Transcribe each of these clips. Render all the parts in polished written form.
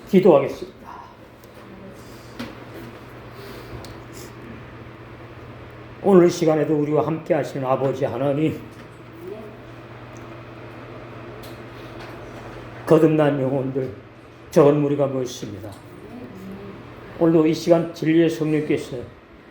기도하겠습니다. 오늘 시간에도 우리와 함께 하시는 아버지 하나님, 거듭난 영혼들, 적은 무리가 많습니다. 오늘도 이 시간 진리의 성령께서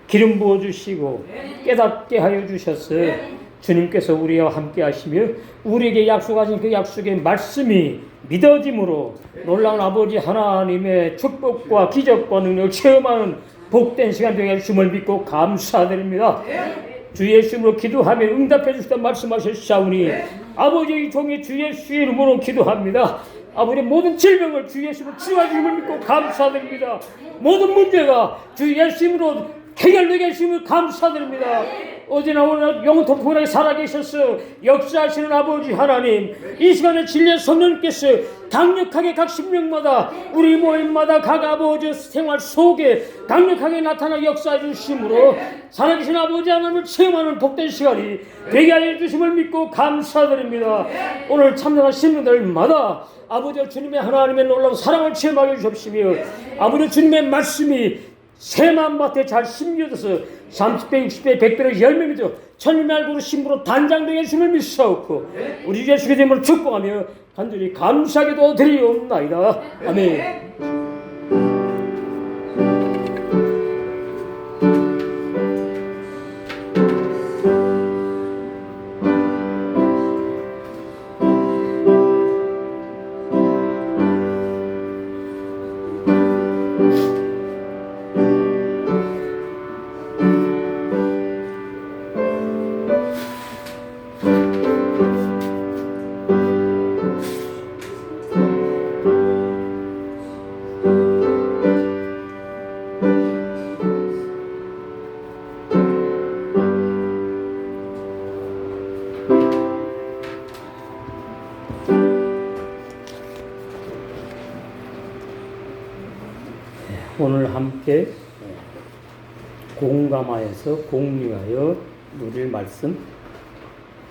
기름 부어주시고 깨닫게 하여 주셨어요. 주님께서 우리와 함께 하시며 우리에게 약속하신 그 약속의 말씀이 믿어짐으로 놀라운 아버지 하나님의 축복과 기적과 능력을 체험하는 복된 시간 되게 하심을 믿고 감사드립니다. 주 예수님으로 기도하며 응답해 주시다 말씀하셨사오니 아버지의 종이 주 예수의 이름으로 기도합니다. 아버지 모든 질병을 주 예수로 치유해 주심을 믿고 감사드립니다. 모든 문제가 주 예수님으로 해결되게 하심을 감사드립니다. 어제나 오늘 영원토록 동일하게 살아계셔서 역사하시는 아버지 하나님, 이 시간에 진리의 성령께서 강력하게 각 심령마다 우리 모임마다 각 아버지 생활 속에 강력하게 나타나 역사해 주심으로 살아계신 아버지 하나님을 체험하는 복된 시간이 되게 하여 주심을 믿고 감사드립니다. 오늘 참여한 신분들마다 아버지 주님의 하나님의 놀라운 사랑을 체험하게 주십시며 아버지 주님의 말씀이 새마음 밭에 잘 심겨져서 30배, 60배, 100배로 열매맺어 천일의 알고로 심부로 단장되게 해주심을 믿사옵고 우리 주 예수의 이름으로 축복하며 간절히 감사하게도 드리옵나이다. 아멘. 오늘 함께 공감하여서 공유하여 누릴 말씀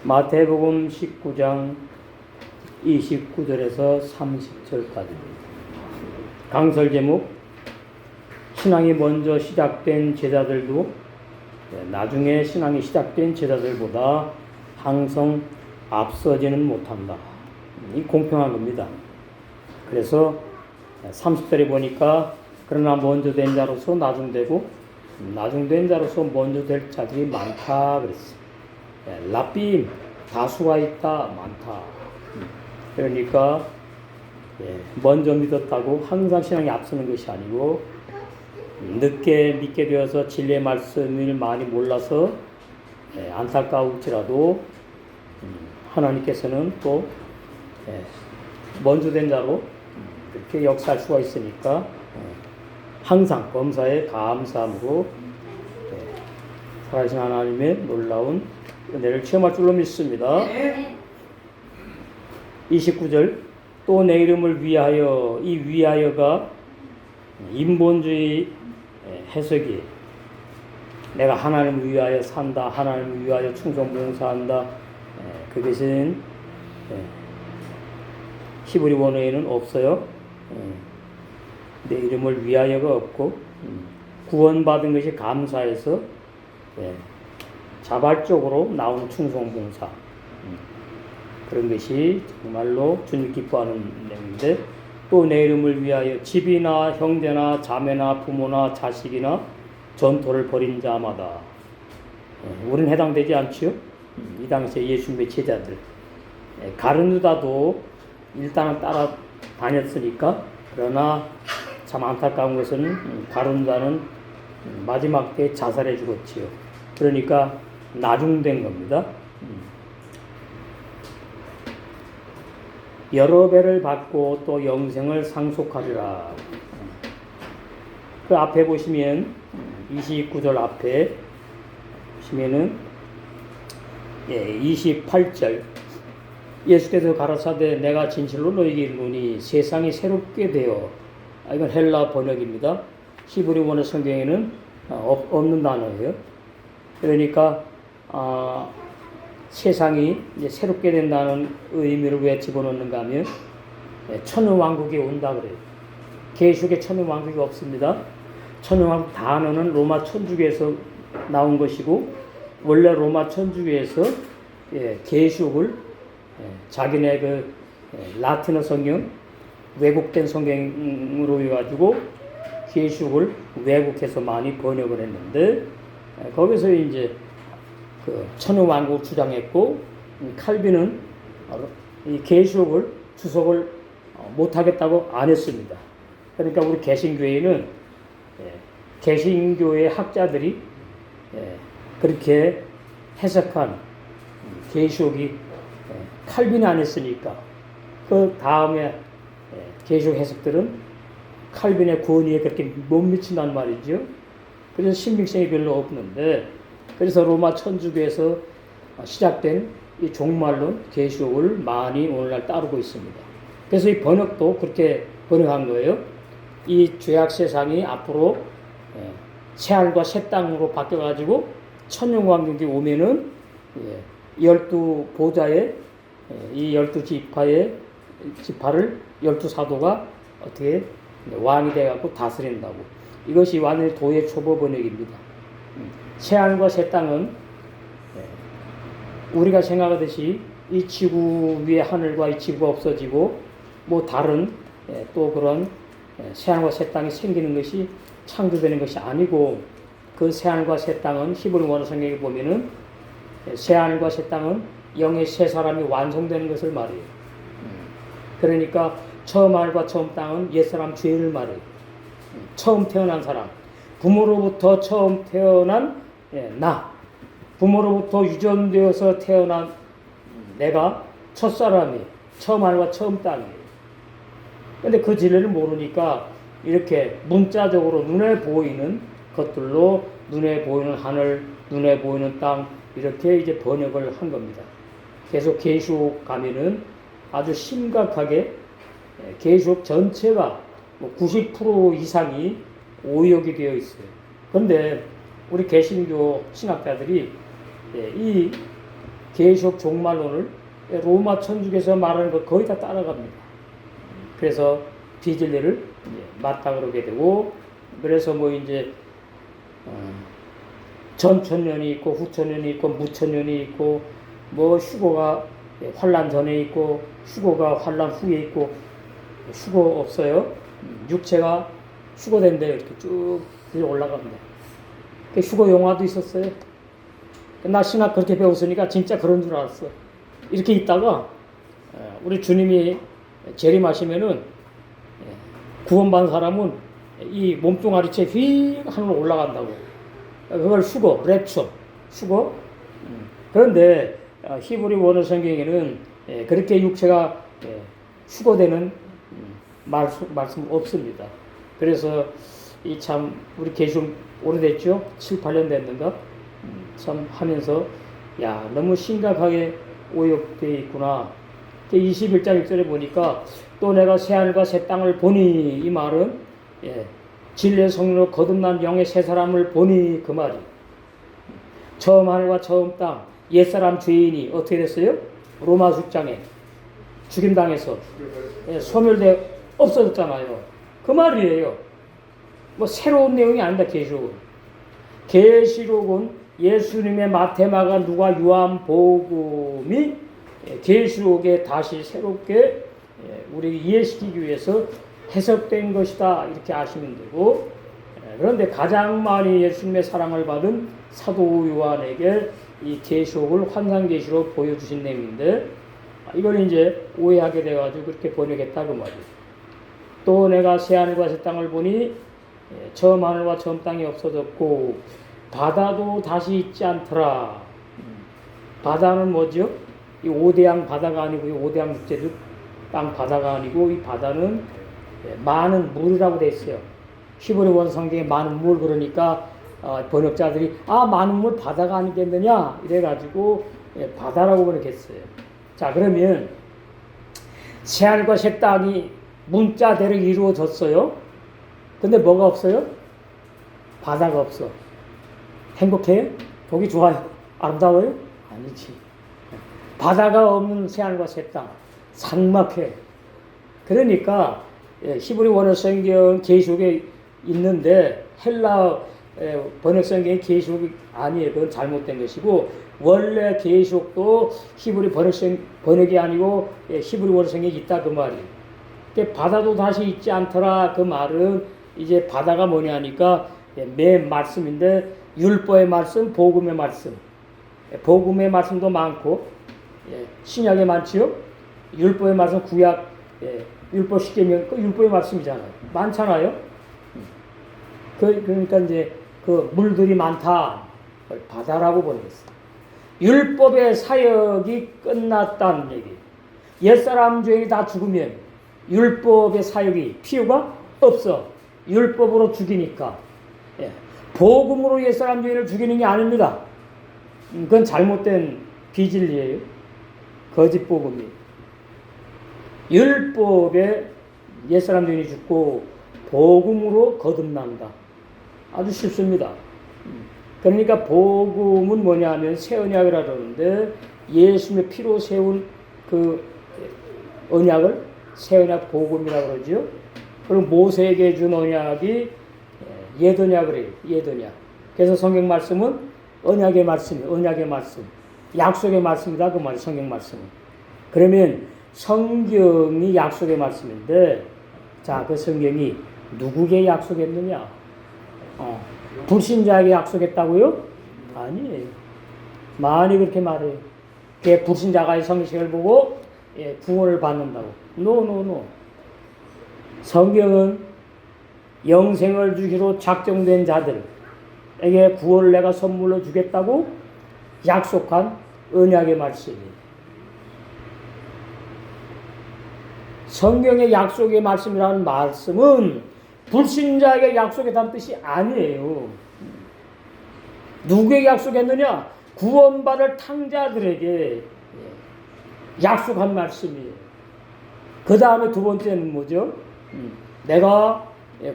마태복음 19장 29절에서 30절까지입니다. 강설 제목 신앙이 먼저 시작된 제자들도 나중에 신앙이 시작된 제자들보다 항상 앞서지는 못한다. 이 공평한 겁니다. 그래서 30절에 보니까 그러나 먼저 된 자로서 나중되고 나중된 자로서 먼저 될 자들이 많다 그랬어요. 라빔 다수가 있다 많다. 그러니까 먼저 믿었다고 항상 신앙이 앞서는 것이 아니고 늦게 믿게 되어서 진리의 말씀을 많이 몰라서 안타까울지라도 하나님께서는 또 먼저 된 자로 그렇게 역사할 수가 있으니까 항상 범사에 감사함으로 살아계신 하나님의 놀라운 은혜를 체험할 줄로 믿습니다. 29절 또 내 이름을 위하여, 이 위하여가 인본주의 해석이 내가 하나님을 위하여 산다, 하나님을 위하여 충성봉사한다, 그것은 히브리 원어에는 없어요. 내 이름을 위하여가 없고 구원받은 것이 감사해서 자발적으로 나오는 충성봉사, 그런 것이 정말로 주님 기뻐하는 내용인데 또 내 이름을 위하여 집이나 형제나 자매나 부모나 자식이나 전토를 벌인 자마다 우리는 해당되지 않지요. 이 당시에 예수님의 제자들 가룟유다도 일단은 따라다녔으니까. 그러나 참 안타까운 것은 가룟유다는 마지막 때 자살해 죽었지요. 그러니까 나중된 겁니다. 여러 배를 받고 또 영생을 상속하리라. 그 앞에 보시면 29절 앞에 보시면은 28절 예수께서 가라사대 내가 진실로 너희에게 이르노니 세상이 새롭게 되어, 이건 헬라 번역입니다. 히브리 원어 성경에는 없는 단어예요. 그러니까 세상이 이제 새롭게 된다는 의미를 왜 집어넣는가 하면 천의 왕국이 온다 그래요. 계시록에 천년왕국이 없습니다. 천년왕국 단어는 로마 천주교에서 나온 것이고 원래 로마 천주교에서 계시록을 자기네 라틴어 성경 왜곡된 성경으로 해가지고 계시록을 왜곡해서 많이 번역을 했는데 거기서 이제 그 천년왕국을 주장했고 칼빈은 이 계시록을 주석을 못하겠다고 안 했습니다. 그러니까 우리 개신교회는 개신교회 학자들이 그렇게 해석한 계시록이 칼빈이 안 했으니까 그 다음에 계시록 해석들은 칼빈의 권위에 그렇게 못 미친단 말이죠. 그래서 신빙성이 별로 없는데 그래서 로마 천주교에서 시작된 이 종말론 계시록을 많이 오늘날 따르고 있습니다. 그래서 이 번역도 그렇게 번역한 거예요. 이 죄악 세상이 앞으로 새하늘과 새 땅으로 바뀌어가지고 천년왕국이 오면은 12보좌의 이 12지파를 12사도가 어떻게 왕이 돼갖고 다스린다고. 이것이 완전히 도의 초보 번역입니다. 새하늘과 새 땅은 우리가 생각하듯이 이 지구 위의 하늘과 이 지구가 없어지고 뭐 다른 또 그런 새하늘과 새 땅이 생기는 것이 창조되는 것이 아니고 그 새하늘과 새 땅은 히브리 원어 성경에 보면은 새하늘과 새 땅은 영의 새 사람이 완성되는 것을 말해요. 그러니까 처음 하늘과 처음 땅은 옛사람 죄를 말해요. 처음 태어난 사람, 부모로부터 처음 태어난 나, 부모로부터 유전되어서 태어난 내가 첫사람이 처음 하늘과 처음 땅이에요. 근데 그 진리를 모르니까 이렇게 문자적으로 눈에 보이는 것들로 눈에 보이는 하늘, 눈에 보이는 땅 이렇게 이제 번역을 한 겁니다. 계속 계시록 가면은 아주 심각하게 계시록 전체가 90% 이상이 오역이 되어 있어요. 그런데 우리 개신교 신학자들이 이 계시록 종말론을 로마 천주교에서 말하는 거 거의 다 따라갑니다. 그래서 비진리를 맞다 그러게 되고 그래서 뭐 이제 전천년이 있고 후천년이 있고 무천년이 있고 뭐 휴거가 환란 전에 있고 휴거가 환란 후에 있고 휴거 없어요. 육체가 휴거된대요. 이렇게 쭉 올라갑니다. 휴거 영화도 있었어요. 나 신학 그렇게 배웠으니까 진짜 그런 줄 알았어. 이렇게 있다가 우리 주님이 재림하시면은 구원받은 사람은 이 몸뚱아리째 휙 하늘로 올라간다고. 그걸 휴거, 랩처, 휴거. 그런데 히브리 원어 성경에는 그렇게 육체가 휴거되는 말씀 없습니다. 그래서 이 참 우리 계시록 오래됐죠? 7, 8년 됐는가? 참 하면서 야 너무 심각하게 오역되어 있구나. 21장 1절에 보니까 또 내가 새하늘과 새 땅을 보니 이 말은 진리의 성령으로 거듭난 영의 새 사람을 보니 그 말이 처음 하늘과 처음 땅 옛사람 죄인이 어떻게 됐어요? 로마 숙장에 죽임당해서 소멸돼 없어졌잖아요. 그 말이에요. 뭐 새로운 내용이 아니다. 계시록은 예수님의 마태마가 누가 요한복음이 계시록에 다시 새롭게 우리 이해시키기 위해서 해석된 것이다 이렇게 아시면 되고 그런데 가장 많이 예수님의 사랑을 받은 사도 요한에게 이 계시록을 환상계시로 보여주신 내용인데 이걸 이제 오해하게 돼가지고 그렇게 번역했다 그 말이에요. 또 내가 새하늘과 새 땅을 보니 처음 하늘과 처음 땅이 없어졌고 바다도 다시 있지 않더라. 바다는 뭐죠? 이 오대양 바다가 아니고 이 오대양 육지들 땅 바다가 아니고 이 바다는 많은 물이라고 돼 있어요. 히브리 원 성경에 많은 물 그러니까 번역자들이 많은 물 바다가 아니겠느냐 이래가지고 바다라고 번역했어요. 자 그러면 새하늘과 새 땅이 문자대로 이루어졌어요. 근데 뭐가 없어요? 바다가 없어. 행복해요? 보기 좋아요? 아름다워요? 아니지. 바다가 없는 새하늘과 새 땅 삭막해. 그러니까 히브리 원어 성경 계시록에 있는데 헬라 번역 성경의 계시록이 아니에요. 그건 잘못된 것이고 원래 계시록도 히브리 번역이 아니고 히브리 원어 성경에 있다 그 말이에요. 바다도 다시 있지 않더라 그 말은 이제 바다가 뭐냐니까 맨 말씀인데 율법의 말씀, 복음의 말씀. 복음의 말씀도 많고 신약에 많지요. 율법의 말씀 구약 율법 십계명 그 율법의 말씀이잖아요. 많잖아요. 그러니까 이제 그 물들이 많다. 바다라고 번역했어요. 율법의 사역이 끝났다는 얘기. 옛사람 죄인이 다 죽으면 율법의 사역이 필요가 없어. 율법으로 죽이니까. 복음으로 옛사람 죄인을 죽이는 게 아닙니다. 그건 잘못된 비진리예요. 거짓 복음이. 율법에 옛사람 죄인이 죽고 복음으로 거듭난다. 아주 쉽습니다. 그러니까 복음은 뭐냐면 새 언약이라 그러는데 예수님의 피로 세운 그 언약을 새 언약 복음이라고 그러죠. 그리고 모세에게 준 언약이 옛 언약을 해요. 옛 언약. 그래서 성경 말씀은 언약의 말씀, 언약의 말씀, 약속의 말씀이다 그 말이 성경 말씀은. 그러면 성경이 약속의 말씀인데 자, 그 성경이 누구에게 약속했느냐? 불신자에게 약속했다고요? 아니에요. 많이 그렇게 말해요. 불신자가 성경을 보고 구원을 받는다고. 노. 성경은 영생을 주기로 작정된 자들에게 구원을 내가 선물로 주겠다고 약속한 언약의 말씀이에요. 성경의 약속의 말씀이라는 말씀은 불신자에게 약속했다는 뜻이 아니에요. 누구에게 약속했느냐? 구원받을 탕자들에게 약속한 말씀이에요. 그 다음에 두 번째는 뭐죠? 내가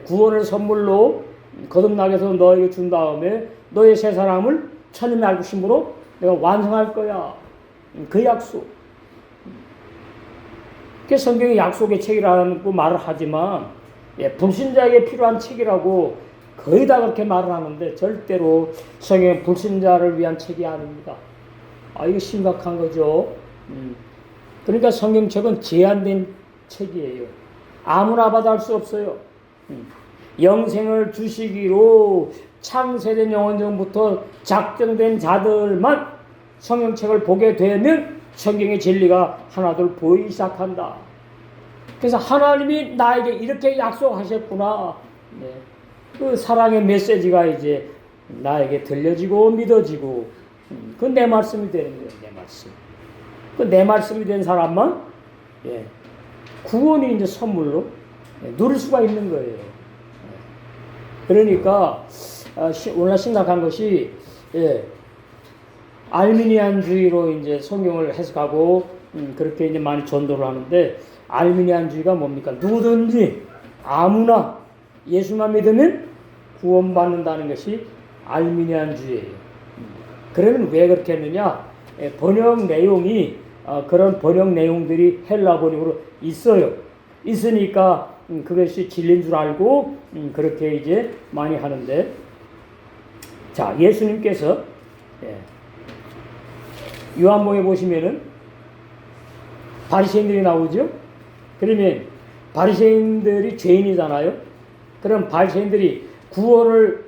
구원을 선물로 거듭나게 해서 너에게 준 다음에 너의 새 사람을 천인 알고 심으로 내가 완성할 거야. 그 약속. 성경이 약속의 책이라고 말을 하지만 불신자에게 필요한 책이라고 거의 다 그렇게 말을 하는데 절대로 성경은 불신자를 위한 책이 아닙니다. 이거 심각한 거죠. 그러니까 성경책은 제한된 책이에요. 아무나 받아할 수 없어요. 영생을 주시기로 창세된 영원전부터 작정된 자들만 성경책을 보게 되면 성경의 진리가 하나둘 보이기 시작한다. 그래서 하나님이 나에게 이렇게 약속하셨구나. 그 사랑의 메시지가 이제 나에게 들려지고 믿어지고 그 내 말씀이 되는 거예요. 내 말씀. 그 내 말씀이 된 사람만 구원이 이제 선물로 누릴 수가 있는 거예요. 그러니까 오늘 심각한 것이 알미니안주의로 이제 성경을 해석하고 그렇게 이제 많이 전도를 하는데 알미니안주의가 뭡니까? 누구든지 아무나 예수만 믿으면 구원받는다는 것이 알미니안주의예요. 그러면 왜 그렇게 했느냐? 번역 내용이 그런 번역 내용들이 헬라 번역으로 있어요. 있으니까 그것이 진리인 줄 알고 그렇게 이제 많이 하는데 자, 예수님께서 요한복음에 보시면은 바리새인들이 나오죠. 그러면 바리새인들이 죄인이잖아요. 그럼 바리새인들이 구원을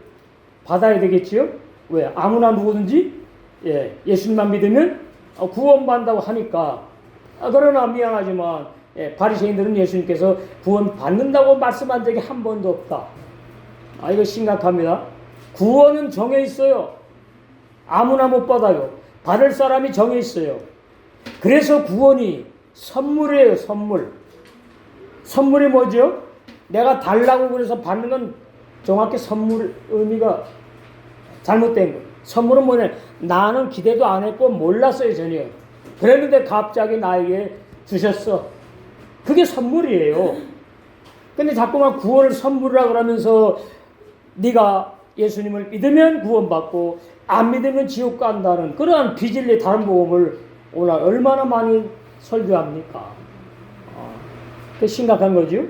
받아야 되겠지요. 왜? 아무나 누구든지 예수님만 믿으면 구원받는다고 하니까. 그러나 미안하지만 바리새인들은 예수님께서 구원 받는다고 말씀한 적이 한 번도 없다. 이거 심각합니다. 구원은 정해 있어요. 아무나 못 받아요. 받을 사람이 정해 있어요. 그래서 구원이 선물이에요. 선물. 선물이 뭐죠? 내가 달라고 그래서 받는 건 정확히 선물 의미가 잘못된 거예요. 선물은 뭐냐? 나는 기대도 안 했고 몰랐어요. 전혀. 그랬는데 갑자기 나에게 주셨어. 그게 선물이에요. 근데 자꾸만 구원을 선물이라고 그러면서 네가 예수님을 믿으면 구원받고 안 믿으면 지옥 간다는 그러한 비진리 다른 복음을 오늘 얼마나 많이 설교합니까? 그 심각한 거죠.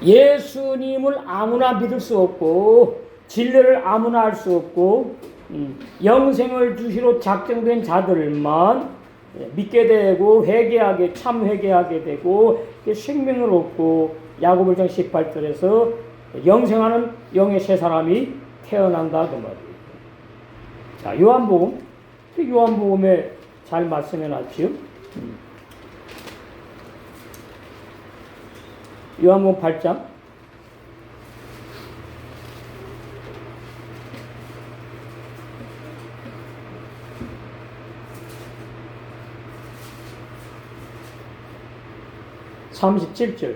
예수님을 아무나 믿을 수 없고 진리를 아무나 알 수 없고 영생을 주시러 작정된 자들만 믿게 되고 참 회개하게 되고 생명을 얻고 야고보 1장 18절에서 영생하는 영의 새 사람이 태어난다 그 말이에요. 자, 요한복음에 잘 말씀해 놨지요. 요한복음 8장 37절.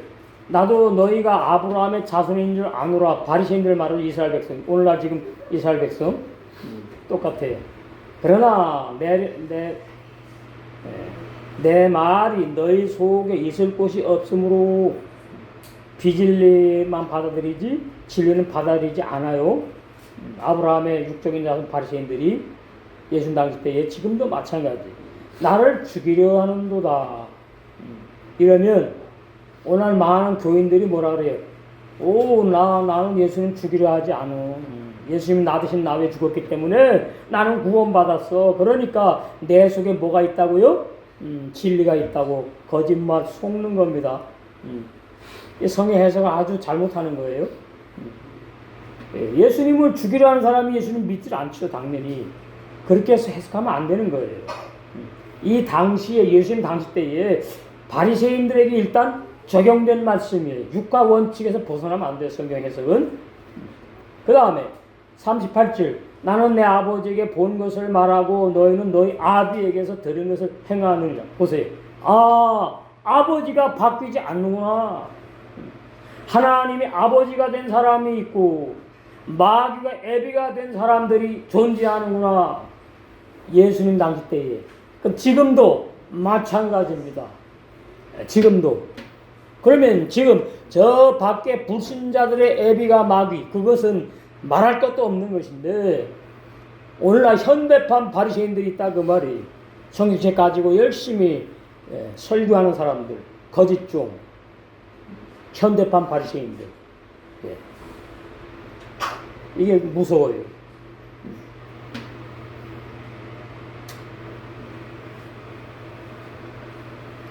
나도 너희가 아브라함의 자손인 줄 아노라. 바리새인들 말로 이스라엘 백성. 오늘날 지금 이스라엘 백성 똑같아요. 그러나 내 말이 너희 속에 있을 곳이 없으므로 비진리만 받아들이지 진리는 받아들이지 않아요. 아브라함의 육적인 자손 바리새인들이 예수 당시 때에 지금도 마찬가지. 나를 죽이려 하는도다. 이러면 오늘 많은 교인들이 뭐라 그래요? 나는 예수님 죽이려 하지 않아. 예수님 나 대신 나 위해 죽었기 때문에 나는 구원받았어. 그러니까 내 속에 뭐가 있다고요? 진리가 있다고 거짓말 속는 겁니다. 이 성의 해석을 아주 잘못하는 거예요. 예수님을 죽이려 하는 사람이 예수님 믿질 않죠, 당연히. 그렇게 해서 해석하면 안 되는 거예요. 이 당시에 예수님 당시 때에 바리새인들에게 일단 적용된 말씀이에요. 육과 원칙에서 벗어나면 안 돼요, 성경 해석은. 그 다음에 38절. 나는 내 아버지에게 본 것을 말하고 너희는 너희 아비에게서 들은 것을 행하느니라. 보세요. 아버지가 바뀌지 않는구나. 하나님이 아버지가 된 사람이 있고 마귀가 애비가 된 사람들이 존재하는구나. 예수님 당시 때에. 그럼 지금도 마찬가지입니다. 지금도. 그러면 지금 저 밖에 불신자들의 애비가 마귀, 그것은 말할 것도 없는 것인데 오늘날 현대판 바리새인들이 있다 그 말이. 성경책 가지고 열심히 설교하는 사람들, 거짓종, 현대판 바리새인들. 이게 무서워요.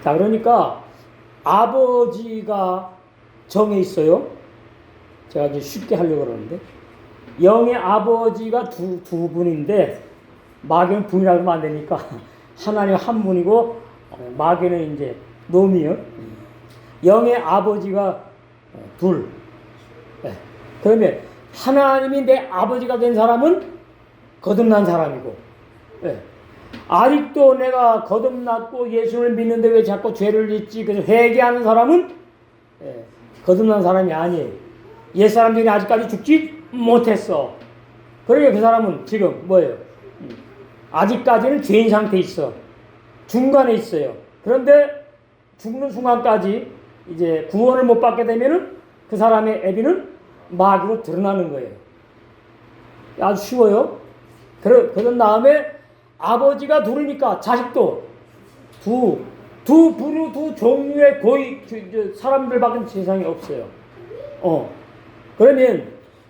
자, 그러니까 아버지가 정해 있어요. 제가 이제 쉽게 하려고 그러는데 영의 아버지가 두 분인데 마귀는 분이라고 하면 안 되니까 하나님 한 분이고 마귀는 이제 놈이요. 영의 아버지가 둘. 그러면 하나님이 내 아버지가 된 사람은 거듭난 사람이고, 아직도 내가 거듭났고 예수를 믿는데 왜 자꾸 죄를 짓지? 그래서 회개하는 사람은 거듭난 사람이 아니에요. 옛사람 중에 아직까지 죽지 못했어. 그러니까 그 사람은 지금 뭐예요? 아직까지는 죄인 상태에 있어. 중간에 있어요. 그런데 죽는 순간까지 이제 구원을 못 받게 되면은 그 사람의 애비는 마귀로 드러나는 거예요. 아주 쉬워요. 그런 다음에 아버지가 둘이니까 자식도 두 부류, 두 종류의 사람들밖에 세상에 없어요. 그러면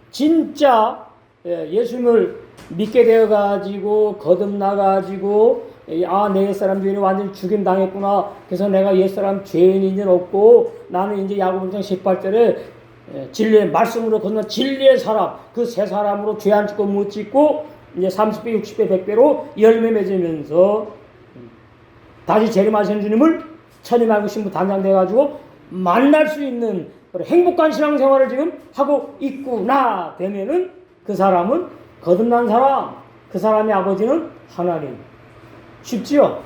진짜 예수님을 믿게 되어가지고 거듭나가지고 내 옛사람 죄인이 완전히 죽임당했구나. 그래서 내가 옛사람 죄인인 줄 없고 나는 이제 야고보 1장 18절에 진리의 말씀으로 거듭난 진리의 사람, 그 세 사람으로 죄 안 짓고 못 짓고 이제 30배, 60배, 100배로 열매 맺으면서 다시 재림하신 주님을 천임 알고 신부 단장돼가지고 만날 수 있는 행복한 신앙생활을 지금 하고 있구나 되면은 그 사람은 거듭난 사람, 그 사람의 아버지는 하나님. 쉽지요?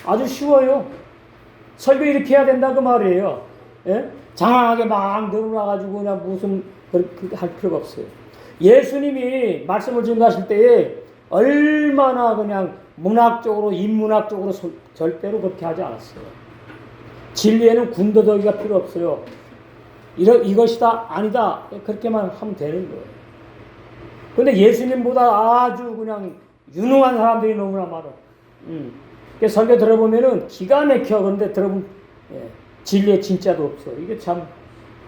아주 쉬워요. 설교 이렇게 해야 된다 그 말이에요. 장황하게 막 늘어나가지고 그냥 무슨 그렇게 할 필요가 없어요. 예수님이 말씀을 증거하실 때에 얼마나 그냥 문학적으로 인문학적으로 절대로 그렇게 하지 않았어요. 진리에는 군더더기가 필요 없어요. 이것이다 아니다 그렇게만 하면 되는 거예요. 그런데 예수님보다 아주 그냥 유능한 사람들이 너무나 많아. 설교 들어보면은 기가 막혀. 그런데 들어보면 진리의 진짜도 없어. 이게 참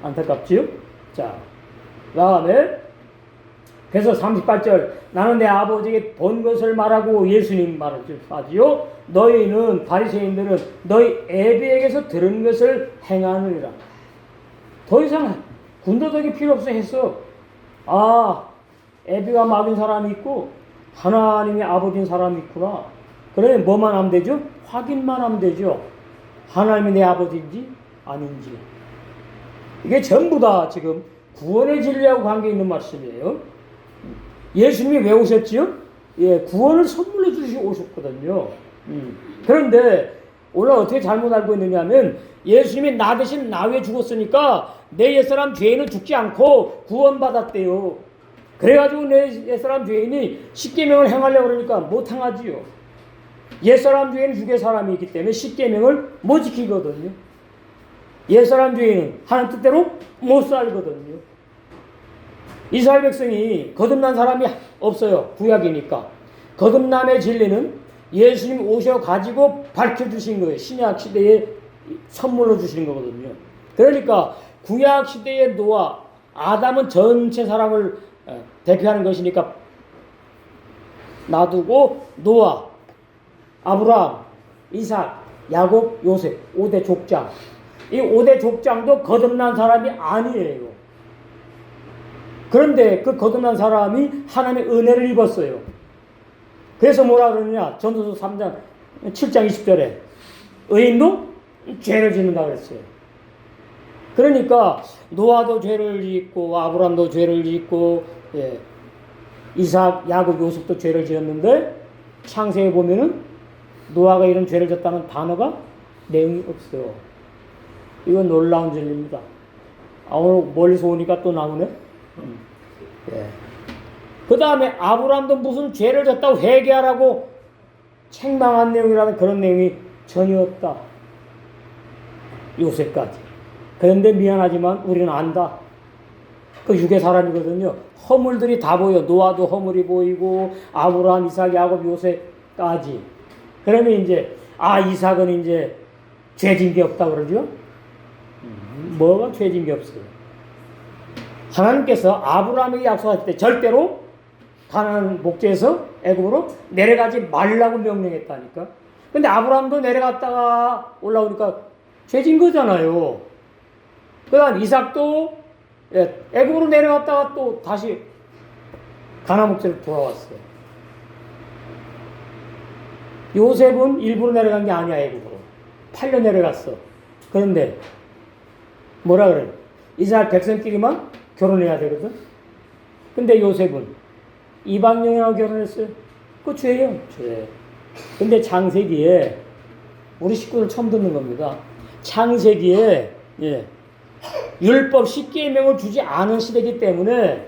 안타깝지요? 자, 다음에 그래서 38절 나는 내 아버지에게 본 것을 말하고 예수님 말하지요. 너희는 바리새인들은 너희 애비에게서 들은 것을 행하느니라. 더 이상 군더더기 필요 없어 했어. 애비가 막인 사람이 있고 하나님의 아버지인 사람이 있구나. 그러면 뭐만 하면 되죠? 확인만 하면 되죠. 하나님이 내 아버지인지 아닌지. 이게 전부 다 지금 구원의 진리하고 관계 있는 말씀이에요. 예수님이 왜 오셨지요? 구원을 선물로 주시고 오셨거든요. 그런데 오늘 어떻게 잘못 알고 있느냐 하면 예수님이 나 대신 나 위해 죽었으니까 내 옛사람 죄인은 죽지 않고 구원받았대요. 그래가지고 내 옛사람 죄인이 십계명을 행하려고 그러니까 못 행하지요. 옛사람 죄인은 죽의 사람이 있기 때문에 십계명을 못 지키거든요. 옛사람 죄인은 하나님 뜻대로 못 살거든요. 이스라엘 백성이 거듭난 사람이 없어요. 구약이니까. 거듭남의 진리는 예수님 오셔가지고 밝혀주신 거예요. 신약 시대에 선물로 주신 거거든요. 그러니까 구약 시대의 노아, 아담은 전체 사람을 대표하는 것이니까 놔두고 노아, 아브라함, 이삭, 야곱, 요셉 5대 족장. 이 5대 족장도 거듭난 사람이 아니에요. 그런데 그 거듭난 사람이 하나님의 은혜를 입었어요. 그래서 뭐라 그러느냐? 전도서 3장 7장 20절에 의인도 죄를 짓는다 그랬어요. 그러니까 노아도 죄를 짓고 아브라함도 죄를 짓고 이삭, 야곱, 요셉도 죄를 지었는데 창세에 보면은 노아가 이런 죄를 졌다는 단어가 내용이 없어요. 이건 놀라운 진리입니다. 오늘 멀리서 오니까 또 나오네. 그 다음에 아브라함도 무슨 죄를 졌다고 회개하라고 책망한 내용이라는 그런 내용이 전혀 없다. 요셉까지. 그런데 미안하지만 우리는 안다. 그 육의 사람이거든요. 허물들이 다 보여. 노아도 허물이 보이고 아브라함, 이삭, 야곱, 요셉까지. 그러면 이제 이삭은 이제 죄진 게 없다 그러죠. 뭐가 죄진 게 없어요. 하나님께서 아브라함에게 약속하실 때 절대로 가나안 목지에서 애굽으로 내려가지 말라고 명령했다니까. 근데 아브라함도 내려갔다가 올라오니까 죄진 거잖아요. 그 다음 이삭도 애굽으로 내려갔다가 또 다시 가나안 목지로 돌아왔어요. 요셉은 일부러 내려간 게 아니야. 애굽으로 8년 내려갔어. 그런데 뭐라 그래? 이스라엘 백성끼리만 결혼해야 되거든. 근데 요셉은 이방인하고 결혼했어요. 그거 죄예요. 죄. 근데 창세기에 우리 식구들 처음 듣는 겁니다. 창세기에 율법 십계명을 주지 않은 시대이기 때문에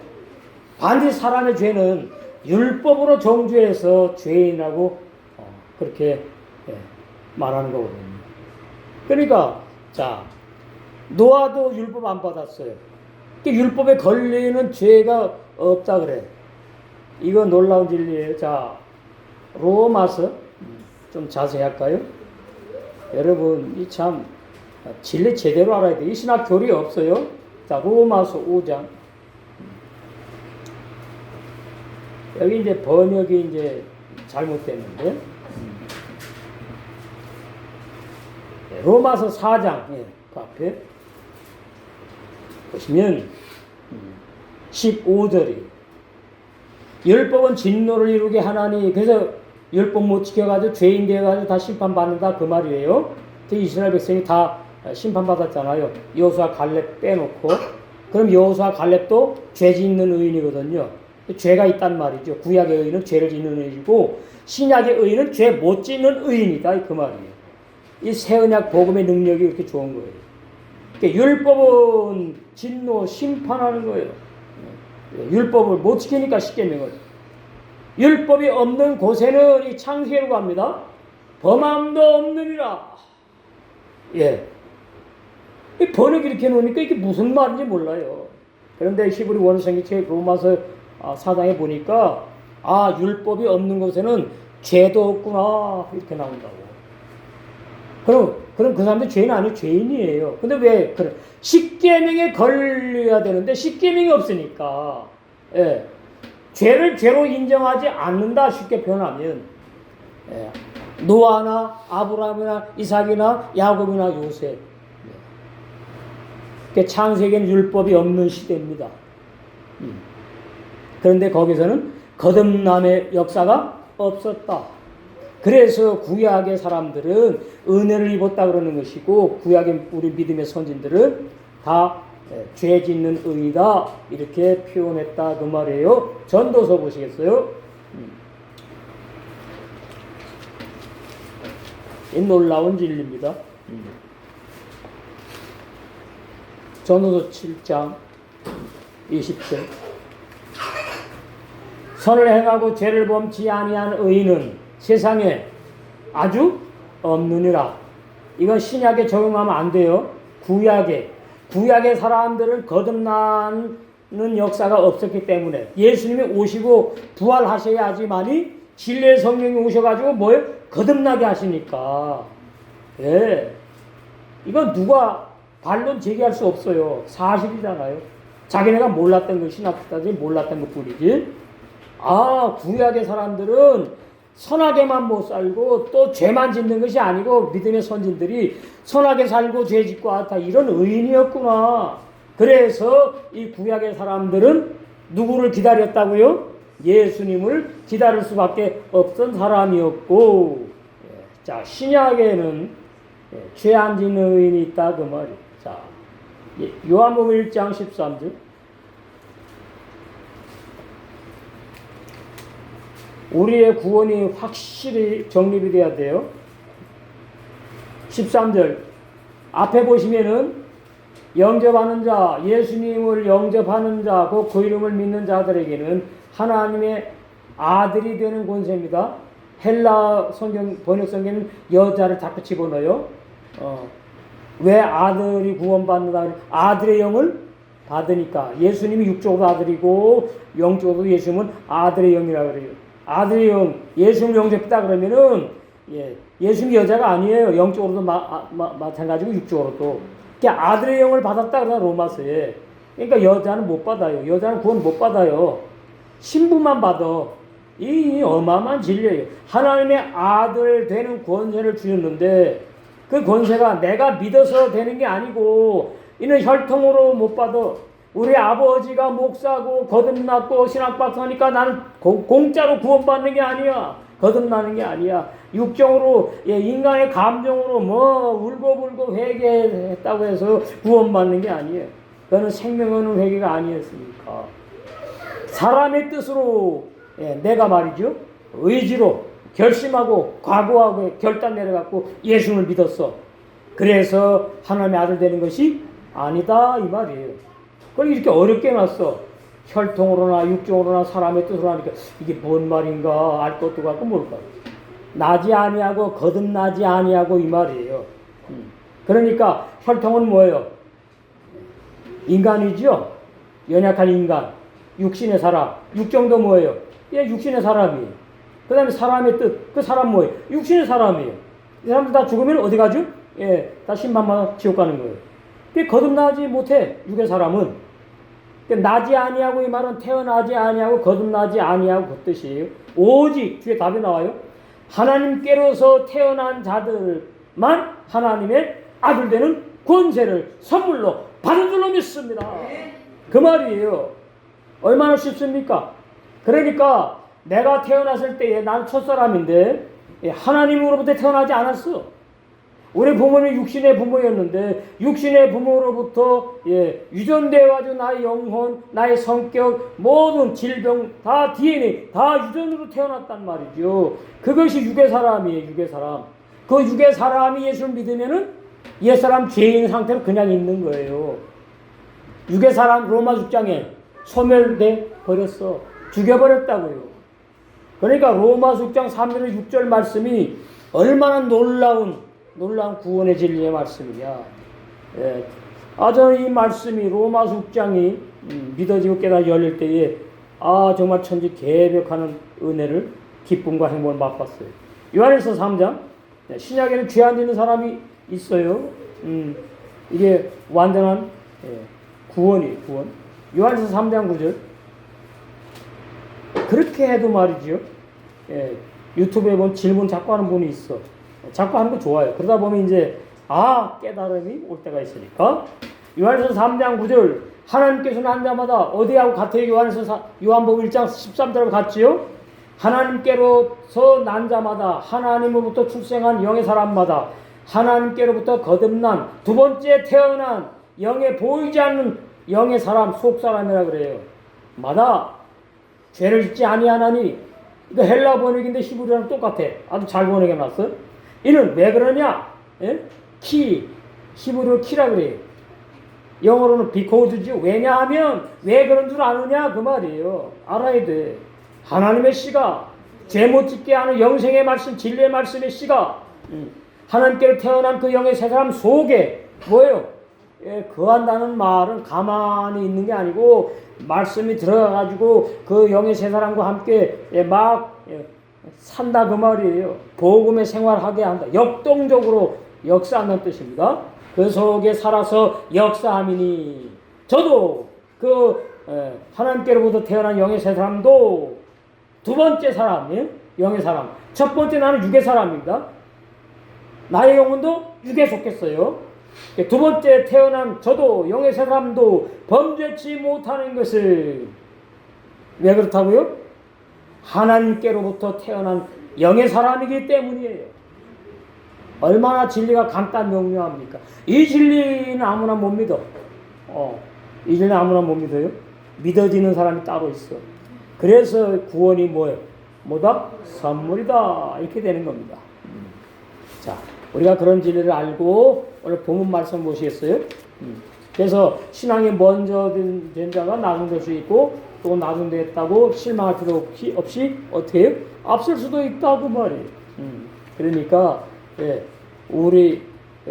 반드시 사람의 죄는 율법으로 정죄해서 죄인이라고 그렇게 말하는 거거든요. 그러니까 노아도 율법 안 받았어요. 율법에 걸리는 죄가 없다 그래. 이거 놀라운 진리예요. 로마서 좀 자세히 할까요? 여러분 이 참 진리 제대로 알아야 돼. 이 신학 교리 없어요. 로마서 5장. 여기 이제 번역이 이제 잘못됐는데. 로마서 4장 그 앞에 보시면 15절이 율법은 진노를 이루게 하나니 그래서 율법 못 지켜가지고 죄인 되어가지고 다 심판받는다 그 말이에요. 이스라엘 백성이 다 심판받았잖아요. 여호수아 갈렙 빼놓고. 그럼 여호수아 갈렙도 죄 짓는 의인이거든요. 죄가 있단 말이죠. 구약의 의인은 죄를 짓는 의인이고 신약의 의인은 죄 못 짓는 의인이다 그 말이에요. 이 새언약 복음의 능력이 그렇게 좋은 거예요. 그러니까 율법은 진노 심판하는 거예요. 율법을 못 지키니까 십계명을. 율법이 없는 곳에는 이 창세기로 갑니다. 범함도 없느니라. 이 번역이 이렇게 놓으니까 이게 무슨 말인지 몰라요. 그런데 히브리 원어성경책 로마서 4장에 보니까 율법이 없는 곳에는 죄도 없구나 이렇게 나온다고. 그럼 그 사람들 죄는 아니고 죄인이에요. 근데 왜 그래? 십계명에 걸려야 되는데 십계명이 없으니까 예. 죄를 죄로 인정하지 않는다 쉽게 표현하면 예. 노아나 아브라함이나 이삭이나 야곱이나 요셉 예. 창세기에는 율법이 없는 시대입니다. 그런데 거기서는 거듭남의 역사가 없었다. 그래서 구약의 사람들은 은혜를 입었다 그러는 것이고 구약의 우리 믿음의 선진들은 다 죄 짓는 의이다 이렇게 표현했다 그 말이에요. 전도서 보시겠어요? 이 놀라운 진리입니다. 전도서 7장 20절 선을 행하고 죄를 범치 아니한 의인은 세상에 아주 없느니라. 이건 신약에 적용하면 안 돼요. 구약의 사람들은 거듭나는 역사가 없었기 때문에 예수님이 오시고 부활하셔야지만이 진리의 성령이 오셔가지고 뭐예요? 거듭나게 하시니까. 예. 이건 누가 반론 제기할 수 없어요. 사실이잖아요. 자기네가 몰랐던 걸 신학자들이 몰랐던 것 뿐이지. 구약의 사람들은 선하게만 못 살고 또 죄만 짓는 것이 아니고 믿음의 선진들이 선하게 살고 죄 짓고 다 이런 의인이었구나. 그래서 이 구약의 사람들은 누구를 기다렸다고요? 예수님을 기다릴 수밖에 없던 사람이었고, 자 신약에는 죄 안 짓는 의인이 있다 그 말이에요. 자 요한복음 1장 13절 우리의 구원이 확실히 정립이 돼야 돼요. 13절 앞에 보시면은 영접하는 자, 예수님을 영접하는 자, 그 이름을 믿는 자들에게는 하나님의 아들이 되는 권세입니다. 헬라 성경 번역 성경은 여자를 자꾸 집어넣어요. 왜 아들이 구원받는다? 아들의 영을 받으니까. 예수님이 육적으로 아들이고 영적으로 예수님은 아들의 영이라고 그래요. 아들의 영, 예수님을 영접했다 그러면은 예수님이 여자가 아니에요. 영적으로도 마찬가지고 육적으로도. 그러니까 아들의 영을 받았다 그러나 로마서에. 그러니까 여자는 못 받아요. 여자는 구원 못 받아요. 신부만 받아. 이 어마어마한 진리예요. 하나님의 아들 되는 권세를 주셨는데 그 권세가 내가 믿어서 되는 게 아니고 이는 혈통으로 못 받아. 우리 아버지가 목사고 거듭났고 신학박사 하니까 나는 공짜로 구원받는 게 아니야. 거듭나는 게 아니야. 육정으로 인간의 감정으로 울고불고 회개했다고 해서 구원받는 게 아니에요. 그거는 생명 얻는 회개가 아니었습니까? 사람의 뜻으로 내가 말이죠. 의지로 결심하고 각오하고 결단 내려갖고 예수를 믿었어. 그래서 하나님의 아들 되는 것이 아니다 이 말이에요. 그걸 이렇게 어렵게 놨어. 혈통으로나 육종으로나 사람의 뜻으로 하니까 이게 뭔 말인가 알 것도 같고 모를까. 나지 아니하고 거듭나지 아니하고 이 말이에요. 그러니까 혈통은 뭐예요? 인간이죠. 연약한 인간. 육신의 사람. 육정도 뭐예요? 육신의 사람이에요. 그 다음에 사람의 뜻. 그 사람 뭐예요? 육신의 사람이에요. 이 사람들 다 죽으면 어디 가죠? 다 신방만 지옥 가는 거예요. 거듭나지 못해. 육의 사람은. 나지 아니하고 이 말은 태어나지 아니하고 거듭나지 아니하고 그 뜻이에요. 오직 뒤에 답이 나와요. 하나님께로서 태어난 자들만 하나님의 아들 되는 권세를 선물로 받은 줄로 믿습니다. 그 말이에요. 얼마나 쉽습니까? 그러니까 내가 태어났을 때에 난 첫사람인데 하나님으로부터 태어나지 않았어. 우리 부모는 육신의 부모였는데 육신의 부모로부터 유전되어가지고 나의 영혼, 나의 성격, 모든 질병 다 DNA 다 유전으로 태어났단 말이죠. 그것이 육의 사람이에요. 육의 사람. 그 육의 사람이 예수를 믿으면은 옛사람 죄인 상태로 그냥 있는 거예요. 육의 사람 로마 6장에 소멸돼 버렸어. 죽여버렸다고요. 그러니까 로마 6장 3절 6절 말씀이 얼마나 놀라운 구원의 진리의 말씀이냐. 저는 이 말씀이 로마 6장이 믿어지고 깨달아 열릴 때에 정말 천지 개벽하는 은혜를 기쁨과 행복을 맛봤어요. 요한일서 3장 신약에는 죄 안 짓는 사람이 있어요. 이게 완전한 구원이에요. 구원. 요한에서 3장 9절. 그렇게 해도 말이죠. 유튜브에 보면 질문 자꾸 하는 분이 있어. 자꾸 하는 거 좋아요. 그러다 보면 이제 깨달음이 올 때가 있으니까. 요한에서 3장 9절. 하나님께서 난 자마다 어디하고 같아요? 요한복음 1장 13절하고 같지요? 하나님께로서 난 자마다 하나님으로부터 출생한 영의 사람마다 하나님께로부터 거듭난 두 번째 태어난 영에 보이지 않는 영의 사람, 속 사람이라 그래요. 마다 죄를 짓지 아니하나니. 이거 헬라 번역인데 히브리랑 똑같아. 아주 잘 번역해 놨어. 이는 왜 그러냐? 히브리어 키라 그래요. 영어로는 because죠. 왜냐하면 왜 그런 줄 아느냐 그 말이에요. 알아야 돼. 하나님의 씨가 죄 못 짓게 하는 영생의 말씀, 진리의 말씀의 씨가 하나님께로 태어난 그 영의 새 사람 속에 뭐예요? 거한다는 말은 가만히 있는 게 아니고 말씀이 들어가가지고 그 영의 새 사람과 함께 막 산다 그 말이에요. 복음의 생활하게 한다. 역동적으로 역사하는 뜻입니다. 그 속에 살아서 역사함이니 저도 그 하나님께로부터 태어난 영의 새 사람도 두 번째 사람, 영의 사람. 첫 번째 나는 육의 사람입니다. 나의 영혼도 육에 속했어요. 두 번째 태어난 저도 영의 새 사람도 범죄치 못하는 것을 왜 그렇다고요? 하나님께로부터 태어난 영의 사람이기 때문이에요. 얼마나 진리가 간단 명료합니까? 이 진리는 아무나 못 믿어. 이 진리는 아무나 못 믿어요. 믿어지는 사람이 따로 있어. 그래서 구원이 뭐예요? 뭐다? 선물이다. 이렇게 되는 겁니다. 자, 우리가 그런 진리를 알고 오늘 본문 말씀 보시겠어요? 그래서 신앙이 먼저 된 자가 나중될 수 있고 또 나중됐다고 실망할 필요 없이 어떻게 해요? 앞설 수도 있다고 말이에요. 그러니까 우리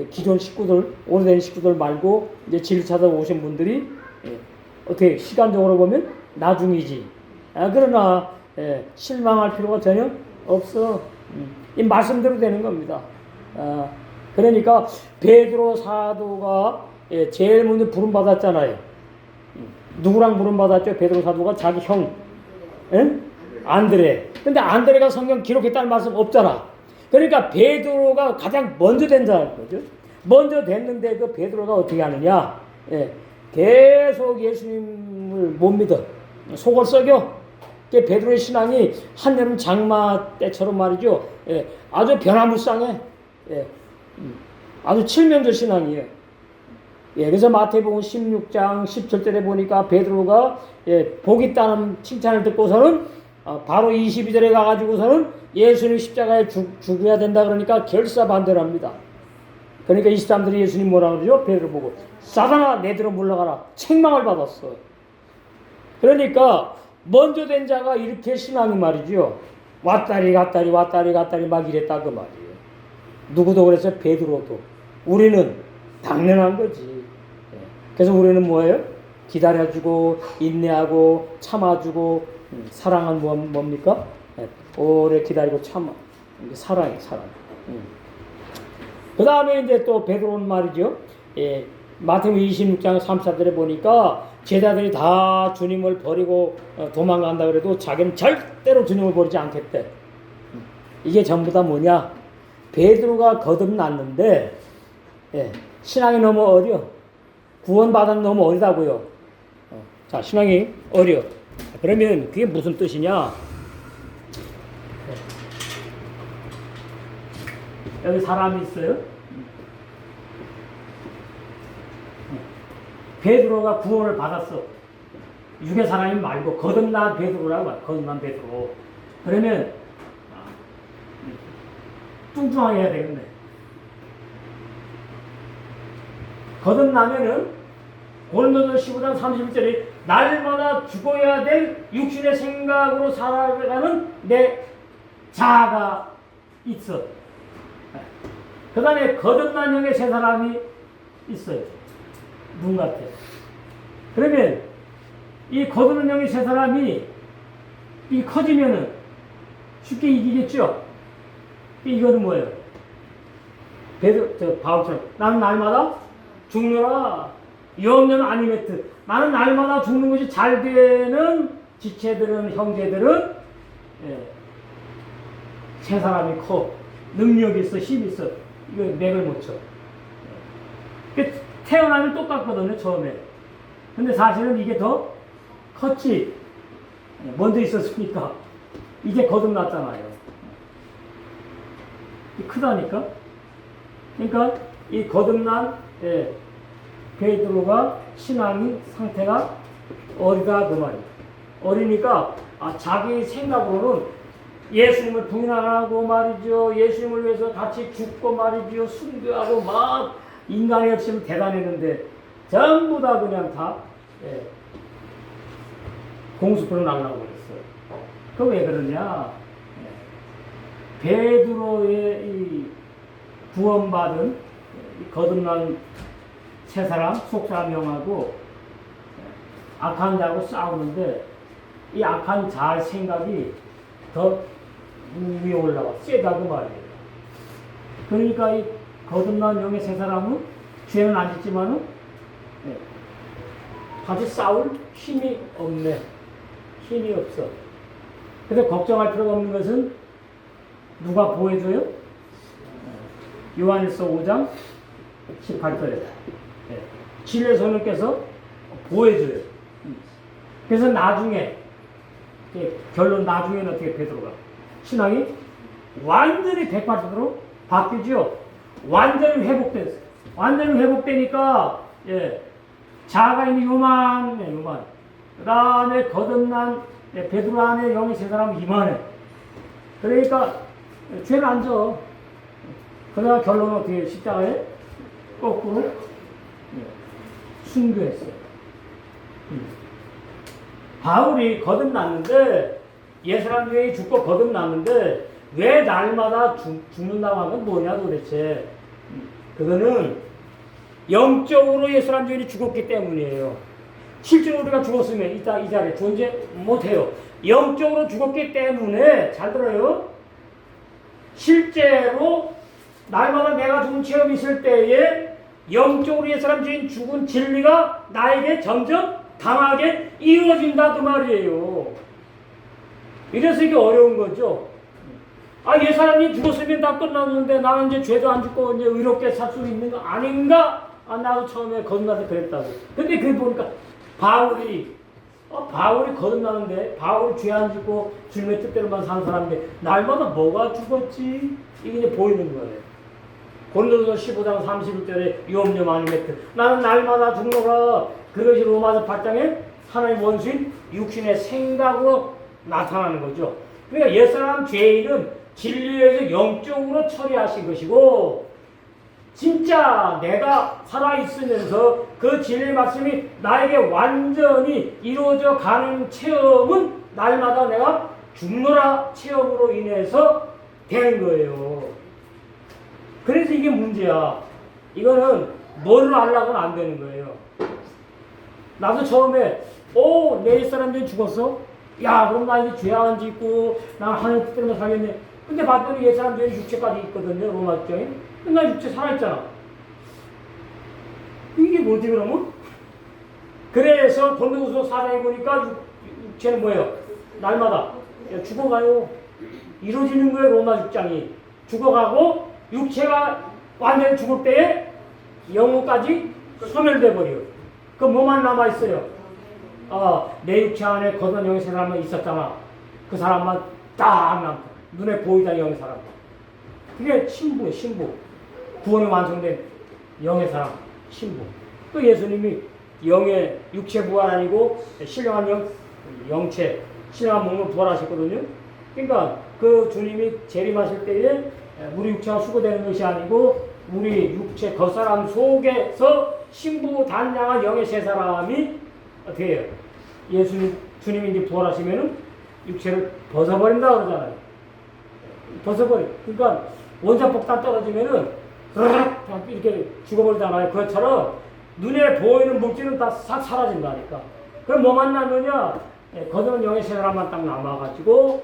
기존 식구들, 오래된 식구들 말고 이제 진리 찾아 오신 분들이 어떻게 시간적으로 보면 나중이지. 그러나 실망할 필요가 전혀 없어. 이 말씀대로 되는 겁니다. 그러니까 베드로 사도가 제일 먼저 부름 받았잖아요. 누구랑 부름 받았죠? 베드로 사도가 자기 형 안드레. 근데 안드레가 성경 기록했다는 말씀 없잖아. 그러니까 베드로가 가장 먼저 된 자인 거죠. 먼저 됐는데 그 베드로가 어떻게 하느냐? 계속 예수님을 못 믿어. 속을 썩여. 베드로의 신앙이 한여름 장마 때처럼 말이죠. 아주 변화무쌍해. 아주 칠면조 신앙이에요. 그래서 마태복음 16장 17절에 보니까 베드로가 복 있다는 칭찬을 듣고서는 바로 22절에 가가지고서는 예수님 십자가에 죽어야 된다 그러니까 결사 반대를 합니다. 그러니까 23절에 예수님 뭐라 그러죠? 베드로 보고 사단아 내 뒤로 물러가라. 책망을 받았어. 그러니까 먼저 된 자가 이렇게 신앙이 말이죠. 왔다리 갔다리 왔다리 갔다리 막 이랬다 그 말이에요. 누구도 그래서 베드로도. 우리는 당연한 거지. 그래서 우리는 뭐예요? 기다려주고 인내하고 참아주고 사랑은 뭡니까? 오래 기다리고 참아. 이게 사랑이에요, 사랑. 그 다음에 이제 또 베드로는 말이죠. 마태복음 26장 34절에 보니까 제자들이 다 주님을 버리고 도망간다 그래도 자기는 절대로 주님을 버리지 않겠대. 이게 전부 다 뭐냐? 베드로가 거듭났는데 신앙이 너무 어려. 구원받은 너무 어리다고요. 자, 신앙이 어려. 그러면 그게 무슨 뜻이냐? 여기 사람이 있어요. 베드로가 구원을 받았어. 육의 사람이 말고 거듭난 베드로라고 말. 거듭난 베드로. 그러면 뚱뚱하게 해야 되겠네. 거듭나면은 고린도전서 15장 31절에 날마다 죽어야 될 육신의 생각으로 살아가는 내 자아가 있어. 그 다음에 거듭난 형의 세 사람이 있어요. 눈 같아. 그러면 이 거듭난 형의 세 사람이 이 커지면은 쉽게 이기겠죠? 이거는 뭐예요? 바울처럼 나는 날마다 죽노라. 유업념 아니메트. 나는 날마다 죽는 것이 잘 되는 지체들은, 형제들은, 세 사람이 커. 능력이 있어, 힘이 있어. 이거 맥을 못 쳐. 태어나면 똑같거든요, 처음에. 근데 사실은 이게 더 컸지. 먼저 있었으니까. 이제 거듭났잖아요. 크다니까? 그러니까 이 거듭난 베드로가 신앙이 상태가 어리다 그 말이에요. 어리니까 자기 생각으로는 예수님을 부인 안 하고 말이죠. 예수님을 위해서 같이 죽고 말이죠. 순교하고 막 인간의 욕심은 대단했는데 전부 다 그냥 다 공수표로 날라고 그랬어요. 그 왜 그러냐? 베드로의 이 구원받은 거듭난 세 사람, 속사람 영하고 악한 자하고 싸우는데 이 악한 자의 생각이 더 위에 올라가 세다 그 말이에요. 그러니까 이 거듭난 영의 세 사람은 죄는 안 짓지만은 같이 싸울 힘이 없네. 힘이 없어. 그래서 걱정할 필요가 없는 것은 누가 보호해줘요? 요한일서 5장 18절에 진리의 성령께서 보호해줘요. 그래서 나중에 결론 나중에는 어떻게 베드로가 신앙이 완전히 180도로 바뀌죠. 완전히 회복됐어요. 완전히 회복되니까 자아가 있는 요만 그 다음에 거듭난 베드로 안에 영이 세 사람 이만해. 그러니까 죄를 안 져. 그러나 결론은 어떻게 십자가에 거꾸로 순교했어요. 바울이 거듭났는데 예수님 외에 죽고 거듭났는데 왜 날마다 죽는다고 하는 건 뭐냐 도대체. 그거는 영적으로 예수님 외에 죽었기 때문이에요. 실제로 우리가 죽었으면 이 자리에 존재 못해요. 영적으로 죽었기 때문에 잘 들어요. 실제로 날마다 내가 죽은 체험이 있을 때에 영적으로 예수님 주인 죽은 진리가 나에게 점점 강하게 이루어진다 그 말이에요. 이래서 이게 어려운 거죠. 예수님이 죽었으면 다 끝났는데 나는 이제 죄도 안 짓고 이제 의롭게 살 수 있는 거 아닌가? 나도 처음에 거듭나서 그랬다고. 근데 그게 보니까 바울이 거듭나는데 바울이 죄 안 짓고 주님의 뜻대로만 사는 사람인데 날마다 뭐가 죽었지? 이게 이제 보이는 거예요. 고린도서 15장 31절에 유업념 아니메트. 나는 날마다 죽노라. 그것이 로마서 8장에 하나님 원수인 육신의 생각으로 나타나는 거죠. 그러니까 옛사람 죄인은 진리에서 영적으로 처리하신 것이고 진짜 내가 살아있으면서 그 진리의 말씀이 나에게 완전히 이루어져 가는 체험은 날마다 내가 죽노라 체험으로 인해서 되는 거예요. 그래서 이게 문제야. 이거는 뭐를 하려고는 안 되는 거예요. 나도 처음에 내 옛사람들이 죽었어? 야 그럼 나 이제 죄 안 짓고 나 하나님 뜻대로 살겠네. 근데 봤더니 옛사람들이 육체까지 있거든요. 로마 입장에. 근데 나 육체 살아있잖아. 이게 뭐지 그러면? 그래서 고린도후서 4장에 보니까 육체는 뭐예요? 날마다 죽어가요. 이루어지는 거예요. 로마 6장이. 죽어가고 육체가 완전히 죽을 때에 영혼까지 소멸돼 버려요. 그 뭐만 남아있어요? 내 육체 안에 거듭난 영의 사람만 있었잖아. 그 사람만 딱 남고 눈에 보이다 영의 사람. 그게 신부예요. 신부. 구원이 완성된 영의 사람. 신부. 또 예수님이 영의 육체 부활 아니고 신령한 영체 신령한 몸으로 부활하셨거든요. 그러니까 그 주님이 재림하실 때에 우리 육체가 수고되는 것이 아니고 우리 육체 겉사람 속에서 신부 단장한 영의 세 사람이 어떻게 해요? 주님이 이제 부활하시면은 육체를 벗어버린다 그러잖아요. 벗어버려. 그러니까 원자폭탄 떨어지면은 이렇게 죽어버리잖아요. 그것처럼 눈에 보이는 물질은 다 싹 사라진다니까. 그럼 뭐만 남으냐? 거듭난 영의 세 사람만 딱 남아가지고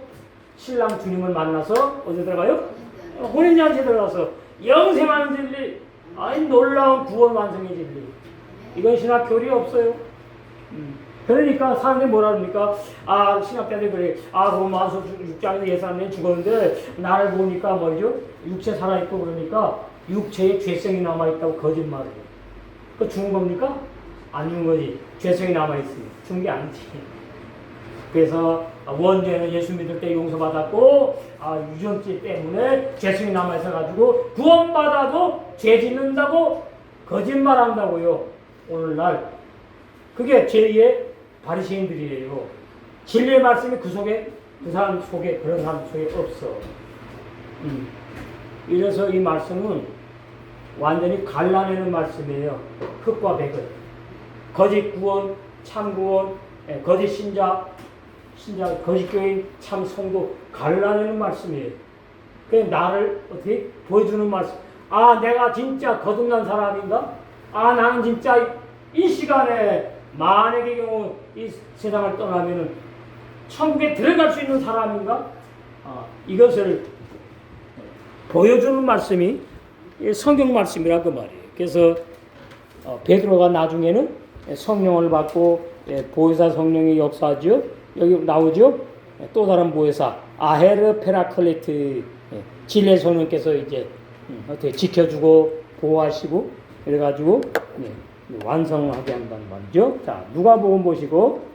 신랑 주님을 만나서 어디 들어가요? 혼인잔치에 들어가서 영생하는 진리, 아니 놀라운 구원 완성의 진리. 이건 신학 교리 없어요. 그러니까 사람들이 뭐라 그럽니까? 아, 신학자들이 그래. 아, 로마서 6장에서 예수님이 죽었는데 나를 보니까 뭐죠? 육체 살아있고 그러니까 육체에 죄성이 남아있다고 거짓말을 해요. 그 죽은 겁니까? 안 죽은 거지. 죄성이 남아있으니 죽은 게 아니지. 그래서 원죄는 예수 믿을 때 용서받았고 유전죄 때문에 죄성이 남아있어가지고 구원받아도 죄 짓는다고 거짓말한다고요. 오늘날 그게 제2의 바리새인들이에요. 진리의 말씀이 그 사람 속에 그런 사람 속에 없어. 이래서 이 말씀은 완전히 갈라내는 말씀이에요. 흑과 백을. 거짓 구원, 참 구원, 거짓 신자, 거짓 교인, 참 성도 갈라내는 말씀이에요. 그 나를 어떻게 보여주는 말씀. 아, 내가 진짜 거듭난 사람인가? 아, 나는 진짜 이 시간에 만약의 경우 이 세상을 떠나면은 천국에 들어갈 수 있는 사람인가? 이것을 보여주는 말씀이 성경 말씀이라 그 말이에요. 그래서 베드로가 나중에는 성령을 받고 보혜사 성령의 역사죠. 여기 나오죠. 또 다른 보혜사 아헤르 페라클레트 진리의 성령께서 이제 어떻게 지켜주고 보호하시고 그래가지고 완성하게 한다는 말이죠. 자, 누가복음 보시고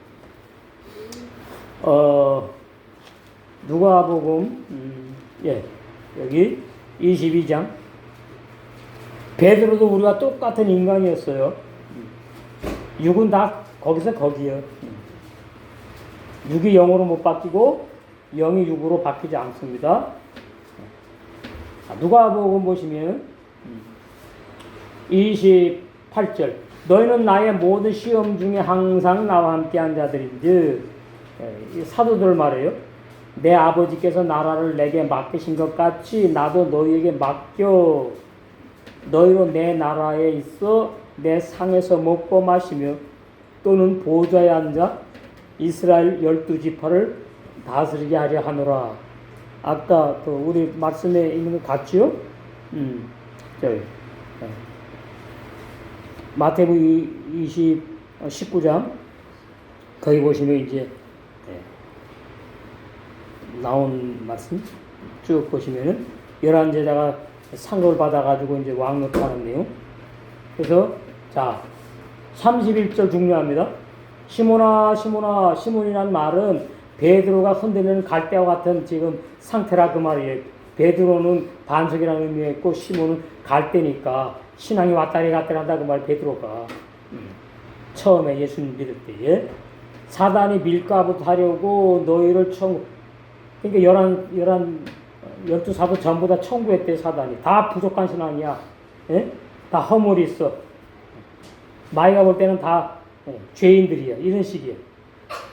누가복음 여기 22장. 베드로도 우리가 똑같은 인간이었어요. 육은 다 거기서 거기요. 육이 영으로 못 바뀌고 영이 육으로 바뀌지 않습니다. 누가복음 보시면 28절. 너희는 나의 모든 시험 중에 항상 나와 함께한 자들인즉, 사도들 말이에요. 내 아버지께서 나라를 내게 맡기신 것 같이 나도 너희에게 맡겨 너희로 내 나라에 있어 내 상에서 먹고 마시며 또는 보좌에 앉아 이스라엘 12지파를 다스리게 하려 하노라. 아까 그 우리 말씀에 있는 것 같지요? 저기 마태복음 19장 거기 보시면 이제 나온 말씀 쭉 보시면은 11제자가 상급을 받아가지고 이제 왕노릇하는 내용. 그래서 자 31절 중요합니다. 시몬아 시몬아. 시몬이라는 말은 베드로가 흔들리는 갈대와 같은 지금 상태라 그 말이에요. 베드로는 반석이라는 의미가 있고 시몬은 갈대니까 신앙이 왔다리 갔다리 한다 그 말. 베드로가 처음에 예수님 믿을 때에 사단이 밀가부 하려고 너희를 그러니까 12 사도 전부 다 청구했대. 사단이 다 부족한 신앙이야. 예? 다 허물이 있어. 마이가 볼 때는 다 죄인들이야. 이런 식이야.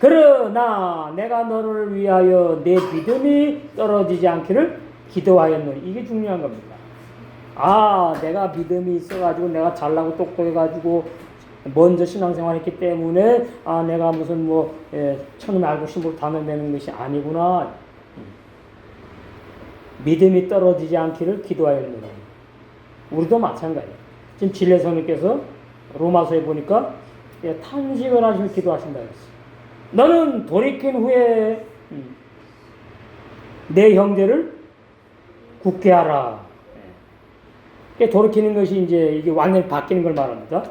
그러나 내가 너를 위하여 내 믿음이 떨어지지 않기를 기도하였노니. 이게 중요한 겁니다. 내가 믿음이 있어가지고 내가 잘나고 똑똑해가지고 먼저 신앙생활 했기 때문에 내가 무슨 천음에 알고 심부를 다 내는 것이 아니구나. 믿음이 떨어지지 않기를 기도하였노니. 우리도 마찬가지예요. 지금 진례 성령께서 로마서에 보니까 탄식을 하시며 기도하신다 그랬어요. 너는 돌이킨 후에 내 형제를 굳게 하라. 돌이키는 것이 이제 이게 완전히 바뀌는 걸 말합니다.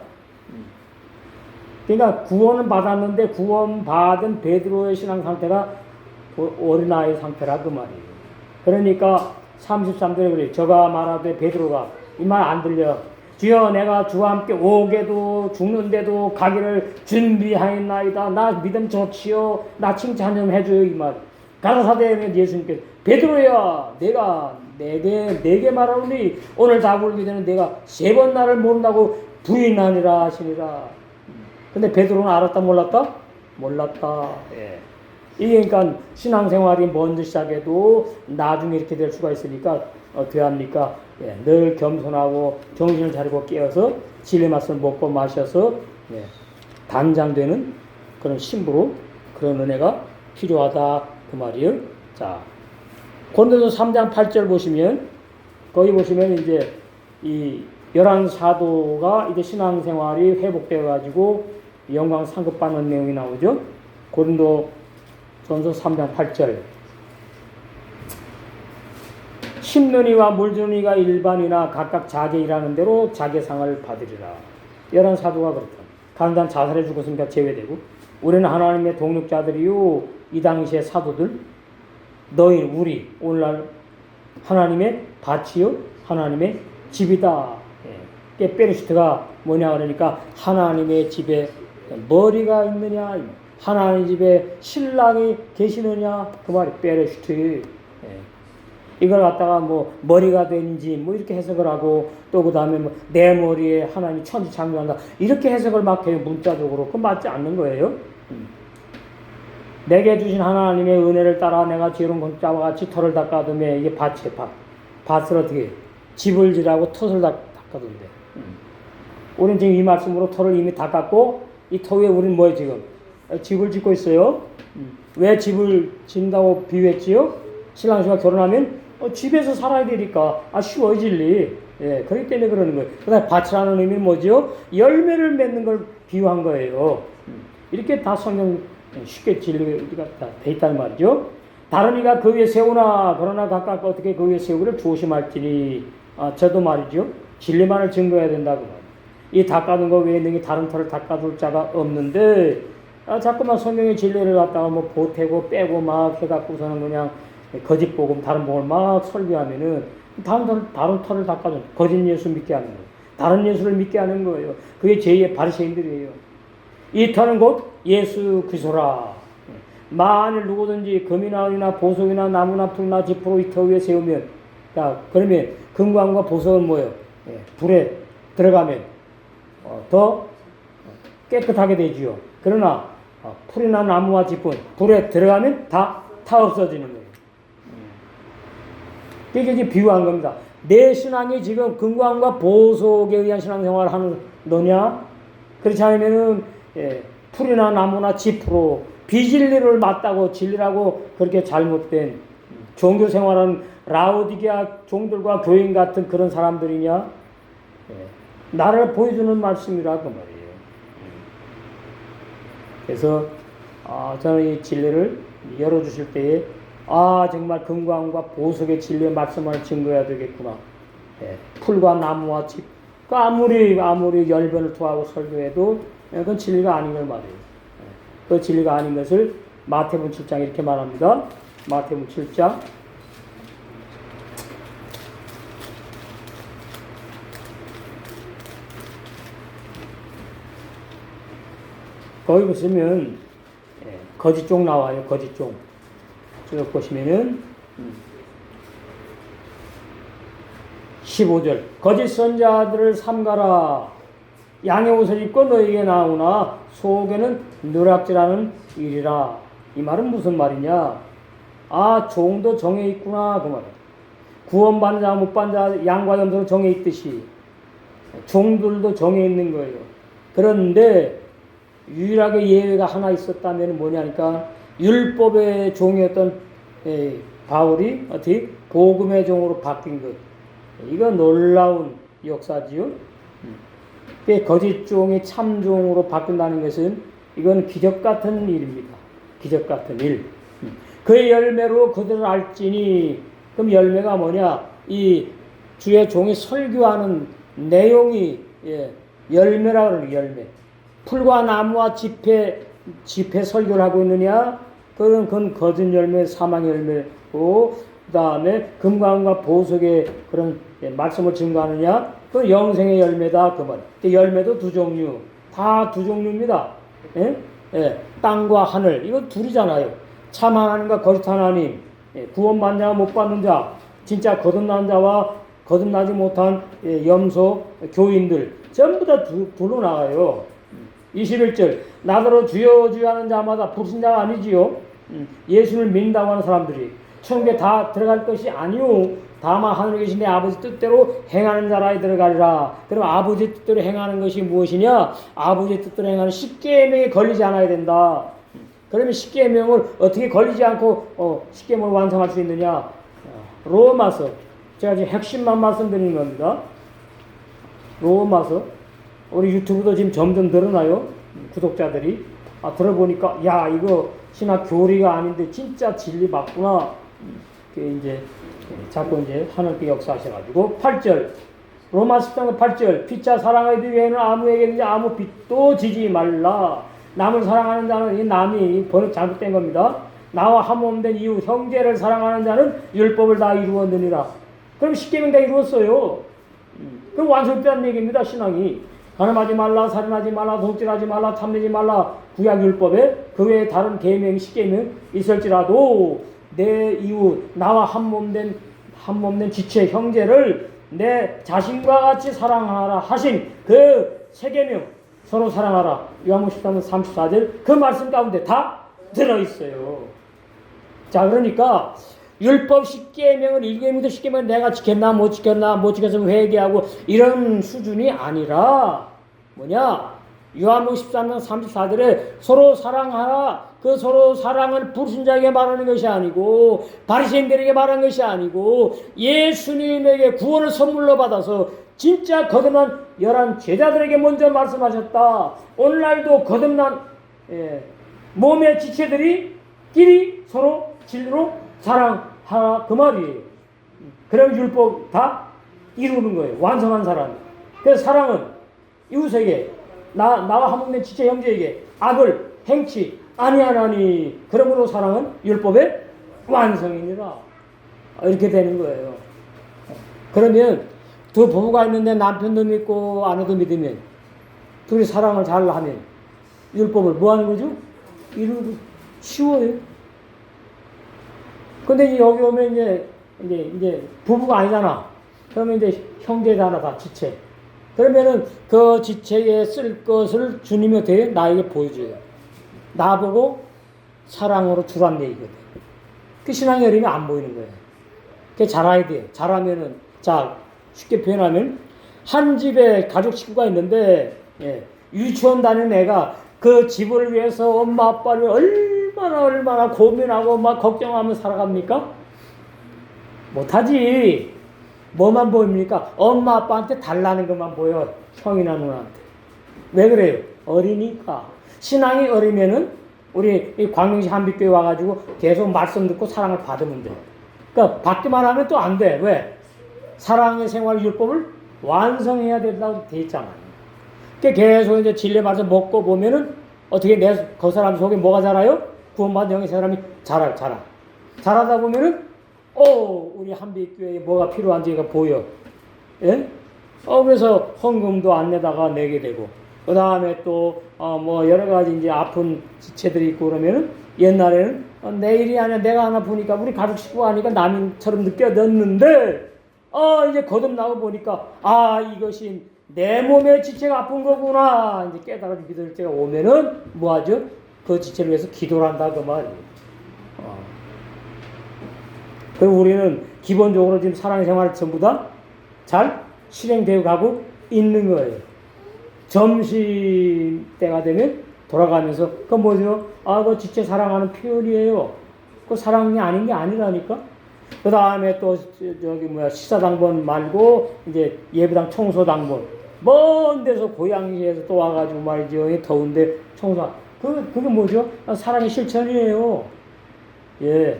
그러니까 구원은 받았는데 구원받은 베드로의 신앙 상태가 어린아이 상태라 그 말이에요. 그러니까 33절에 그래요. 저가 말하되 베드로가 이 말 안 들려. 주여 내가 주와 함께 오게도 죽는데도 가기를 준비하였나이다. 나 믿음 좋지요. 나 칭찬 좀 해줘요. 이 말. 가라사대 예수님께서 베드로야 내가 내게 말하오니 오늘 다 굴기 전에 내가 3번 나를 모른다고 부인하니라 하시니라. 근데 베드로는 알았다 몰랐다? 몰랐다. 이게 그러니까 신앙생활이 먼저 시작해도 나중에 이렇게 될 수가 있으니까 어떻게 합니까? 늘 겸손하고 정신을 차리고 깨어서 진리 말씀 먹고 마셔서 단장되는 그런 신부로 그런 은혜가 필요하다 그 말이에요. 자, 고린도서 3장 8절 보시면 거기 보시면 이제 이 11사도가 이제 신앙생활이 회복되어 가지고 영광 상급받는 내용이 나오죠. 고린도 전서 3장 8절. 심는이와 물주니가 일반이나 각각 자기 일하는 대로 자기상을 받으리라. 11사도가 그렇다. 간단 자살해 죽었으니까 제외되고, 우리는 하나님의 동력자들이요, 이 당시의 사도들, 너희, 우리, 오늘날 하나님의 밭이요, 하나님의 집이다. 베르시트가 뭐냐 그러니까 하나님의 집에 머리가 있느냐, 하나님 집에 신랑이 계시느냐, 그 말이 베르시트. 이걸 갖다가 뭐 머리가 된지 뭐 이렇게 해석을 하고, 또 그 다음에 뭐 내 머리에 하나님 천지 창조한다 이렇게 해석을 막 해요. 문자적으로. 그건 맞지 않는 거예요. 내게 주신 하나님의 은혜를 따라 내가 지은 건자와 같이 털을 닦아두며, 이게 밭이에요. 밭을 어떻게 해요? 집을 지라고 털을 닦아둔대. 우리는 지금 이 말씀으로 털을 이미 닦았고, 이 터 위에 우리는 뭐예요 지금? 집을 짓고 있어요. 왜 집을 짓는다고 비유했지요? 신랑씨가 결혼하면 집에서 살아야 되니까 쉬워질리. 예, 그렇기 때문에 그러는 거예요. 그 다음에 밭이라는 의미는 뭐죠? 열매를 맺는 걸 비유한 거예요. 이렇게 다 성경 쉽게 진리가 다 돼 있다는 말이죠. 다른 이가 그 위에 세우나, 그러나 각각 어떻게 그 위에 세우기를 조심할지니. 저도 말이죠. 진리만을 증거해야 된다고 말이에요. 이 닦아둔 거 외에 능히 다른 털을 닦아둘 자가 없는데, 자꾸만 성경의 진리를 갖다가 뭐 보태고 빼고 막 해갖고서는 그냥 거짓 복음, 다른 복음을 막 설교하면은 다른 털을 닦아준 거짓 예수 믿게 하는 거예요. 다른 예수를 믿게 하는 거예요. 그게 제2의 바리새인들이에요. 이 터는 곧 예수 그리스도라. 만일 누구든지 금이나 은이나 보석이나 나무나 풀나 지프로 이 터 위에 세우면, 자, 그러면 금광과 보석은 뭐예요? 불에 들어가면 더 깨끗하게 되지요. 그러나 풀이나 나무와 지프는 불에 들어가면 다 없어지는 거예요. 이게 이제 비유한 겁니다. 내 신앙이 지금 금광과 보석에 의한 신앙생활을 하는 너냐? 그렇지 않으면은 풀이나 나무나 지프로 비진리를 맞다고 진리라고 그렇게 잘못된 종교생활은 라오디게아 종들과 교인 같은 그런 사람들이냐? 나를 보여주는 말씀이라 그 말이에요. 그래서 저는 이 진리를 열어주실 때에 정말 금광과 보석의 진리의 말씀을 증거해야 되겠구나. 풀과 나무와 집, 아무리 열변을 토하고 설교해도 그건 진리가 아닌 걸 말이에요. 그 진리가 아닌 것을 마태복음 7장 이렇게 말합니다. 마태복음 7장 거기 보시면 거짓종 나와요. 거짓종. 쭉 보시면은 15절 거짓 선자들을 삼가라. 양의 옷을 입고 너에게 나오나 속에는 누락질하는 일이라. 이 말은 무슨 말이냐? 종도 정해 있구나 그 말이야. 구원받는 자 못 받는 자 양과 염소는 정해 있듯이 종들도 정해 있는 거예요. 그런데 유일하게 예외가 하나 있었다면 뭐냐니까, 율법의 종이었던 바울이 어떻게 복음의 종으로 바뀐 것. 이거 놀라운 역사지요. 거짓 종이 참 종으로 바뀐다는 것은 이건 기적 같은 일입니다. 기적 같은 일. 그의 열매로 그들을 알지니. 그럼 열매가 뭐냐? 이 주의 종이 설교하는 내용이 열매라 그러는 열매. 풀과 나무와 집회 설교를 하고 있느냐? 그건 거짓 열매, 사망의 열매고, 그 다음에 금광과 보석의 그런 말씀을 증거하느냐? 그건 영생의 열매다. 그 말. 열매도 두 종류. 다 두 종류입니다. 땅과 하늘. 이거 둘이잖아요. 참 하나님과 거짓 하나님. 구원받는 자와 못 받는 자. 진짜 거듭난 자와 거듭나지 못한 염소, 교인들. 전부 다 둘로 나가요. 21절 나더러 주여 주여 하는 자마다 불신자가 아니지요. 예수를 믿는다고 하는 사람들이 천국에 다 들어갈 것이 아니오. 다만 하늘에 계신 내 아버지 뜻대로 행하는 자라에 들어가리라. 그럼 아버지 뜻대로 행하는 것이 무엇이냐? 아버지 뜻대로 행하는 십계명에 걸리지 않아야 된다. 그러면 십계명을 어떻게 걸리지 않고 십계명을 완성할 수 있느냐? 로마서 제가 지금 핵심만 말씀드리는 겁니다. 로마서. 우리 유튜브도 지금 점점 늘어나요. 구독자들이. 들어보니까, 야, 이거 신학 교리가 아닌데 진짜 진리 맞구나. 이제, 자꾸 이제 하나님께 역사하셔가지고, 8절. 로마 13장 8절. 피차 사랑하기 위해는 아무에게든지 아무 빚도 지지 말라. 남을 사랑하는 자는 이 남이 번역 잘못된 겁니다. 나와 한 몸 된 이유 형제를 사랑하는 자는 율법을 다 이루었느니라. 그럼 십계명 다 이루었어요. 그럼 완성됐다는 얘기입니다. 신앙이. 가늠하지 말라, 살인하지 말라, 도둑질하지 말라, 탐내지 말라. 구약 율법에 그 외에 다른 계명, 십계명 있을지라도 내 이웃, 나와 한 몸 된 지체 형제를 내 자신과 같이 사랑하라 하신 그 세 계명 서로 사랑하라. 요한복음 13장 34절 그 말씀 가운데 다 들어있어요. 자, 그러니까 율법 10계명을 1계명도 10계명을 내가 지켰나 못 지켰으면 회개하고 이런 수준이 아니라 뭐냐? 요한복음 13장 34절에 서로 사랑하라. 그 서로 사랑은 불신자에게 말하는 것이 아니고 바리새인들에게 말하는 것이 아니고 예수님에게 구원을 선물로 받아서 진짜 거듭난 11 제자들에게 먼저 말씀하셨다. 오늘날도 거듭난 몸의 지체들이 끼리 서로 진리로 사랑하라 그 말이에요. 그럼 율법 다 이루는 거예요. 완성한 사람. 그래서 사랑은 이웃에게 나와 한 몸 된 지체 형제에게 악을 행치 아니하나니 그러므로 사랑은 율법의 완성이니라. 이렇게 되는 거예요. 그러면 두 부부가 있는데 남편도 믿고 아내도 믿으면 둘이 사랑을 잘 하면 율법을 뭐 하는 거죠? 이루고 쉬워요. 근데 이제 여기 오면 이제 부부가 아니잖아. 그러면 이제 형제잖아, 다 지체. 그러면은 그 지체에 쓸 것을 주님이 어떻게 나에게 보여줘요. 나보고 사랑으로 주란 얘기거든. 그 신앙의 어림이 안 보이는 거예요. 그게 잘해야 돼. 잘하면은, 자, 쉽게 표현하면, 한 집에 가족 식구가 있는데, 유치원 다니는 애가 그 집을 위해서 엄마, 아빠를 얼마나 고민하고 막 걱정하며 살아갑니까? 못하지. 뭐만 보입니까? 엄마, 아빠한테 달라는 것만 보여. 형이나 누나한테. 왜 그래요? 어리니까. 신앙이 어리면은 우리 이 광명시 한빛교회 와가지고 계속 말씀 듣고 사랑을 받으면 돼. 그러니까 받기만 하면 또 안 돼. 왜? 사랑의 생활 율법을 완성해야 된다고 돼 있잖아요. 그러니까 계속 이제 진리 말씀 먹고 보면은 어떻게 그 사람 속에 뭐가 자라요? 구원받은 영의 사람이 자라. 자라다 보면은 우리 한빛교회에 뭐가 필요한지가 보여. 예? 그래서 헌금도 안 내다가 내게 되고, 그 다음에 또, 뭐, 여러 가지 이제 아픈 지체들이 있고 그러면은, 옛날에는, 내 일이 아니야. 내가 하나 보니까, 우리 가족 식구가 아니까 남인처럼 느껴졌는데, 이제 거듭나고 보니까, 이것이 내 몸의 지체가 아픈 거구나. 이제 깨달아 믿을 때가 오면은, 뭐 하죠? 그 지체를 위해서 기도를 한다. 그 말이에요. 그리고 우리는 기본적으로 지금 사랑의 생활을 전부 다 잘 실행되어 가고 있는 거예요. 점심 때가 되면 돌아가면서, 그건 뭐죠? 그 지체 사랑하는 표현이에요. 그 사랑이 아닌 게 아니라니까? 그 다음에 또, 시사당번 말고, 이제 예배당 청소당번. 먼 데서 고향시에서 또 와가지고 말이죠. 더운데 청소. 그게 뭐죠? 사랑의 실천이에요. 예.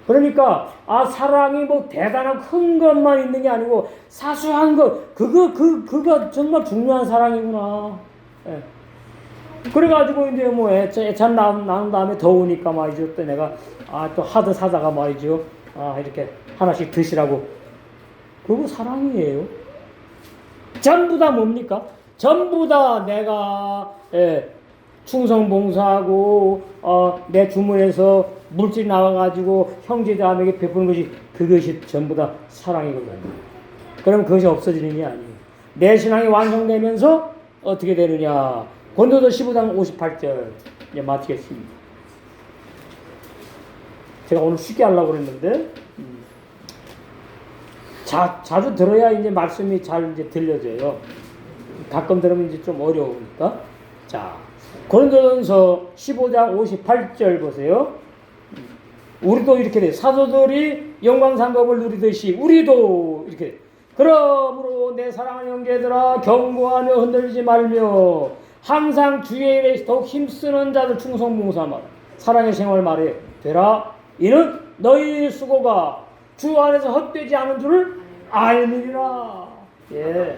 그러니까, 사랑이 뭐 대단한 큰 것만 있는 게 아니고, 사소한 것, 그거 정말 중요한 사랑이구나. 예. 그래가지고, 이제 뭐, 애찬 나온 다음에 더우니까 말이죠. 또 내가, 또 하드 사다가 말이죠. 이렇게 하나씩 드시라고. 그거 사랑이에요. 전부 다 뭡니까? 전부 다 내가, 충성봉사하고, 내 주문에서 물질이 나와가지고 형제자매에게 베푸는 것이 그것이 전부 다 사랑이거든요. 그럼 그것이 없어지는 게 아니에요. 내 신앙이 완성되면서 어떻게 되느냐. 고린도서 15장 58절 이제 마치겠습니다. 제가 오늘 쉽게 하려고 그랬는데 자주 들어야 이제 말씀이 잘 이제 들려져요. 가끔 들으면 이제 좀 어려우니까. 자, 고린도전서 15장 58절 보세요. 우리도 이렇게 돼. 사도들이 영광상급을 누리듯이 우리도 이렇게. 그러므로 내 사랑하는 형제들아 경고하며 흔들리지 말며 항상 주의 일에 더욱 힘쓰는 자들 충성봉사하라. 사랑의 생활 말해 되라. 이는 너희 수고가 주 안에서 헛되지 않은 줄을 알미리라. 예.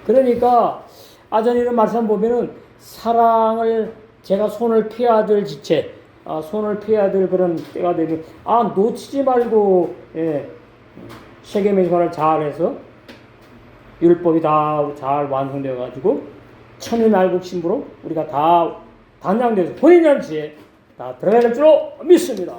그러니까 아전이는 말씀 보면은 사랑을 제가 손을 피해야 될 지체, 손을 피해야 될 그런 때가 되면 놓치지 말고 세계 생활을 잘해서 율법이 다 잘 완성되어 가지고 천인 알곡신부로 우리가 다 단장돼서 본인잔치에 다 들어가야 될 줄로 믿습니다.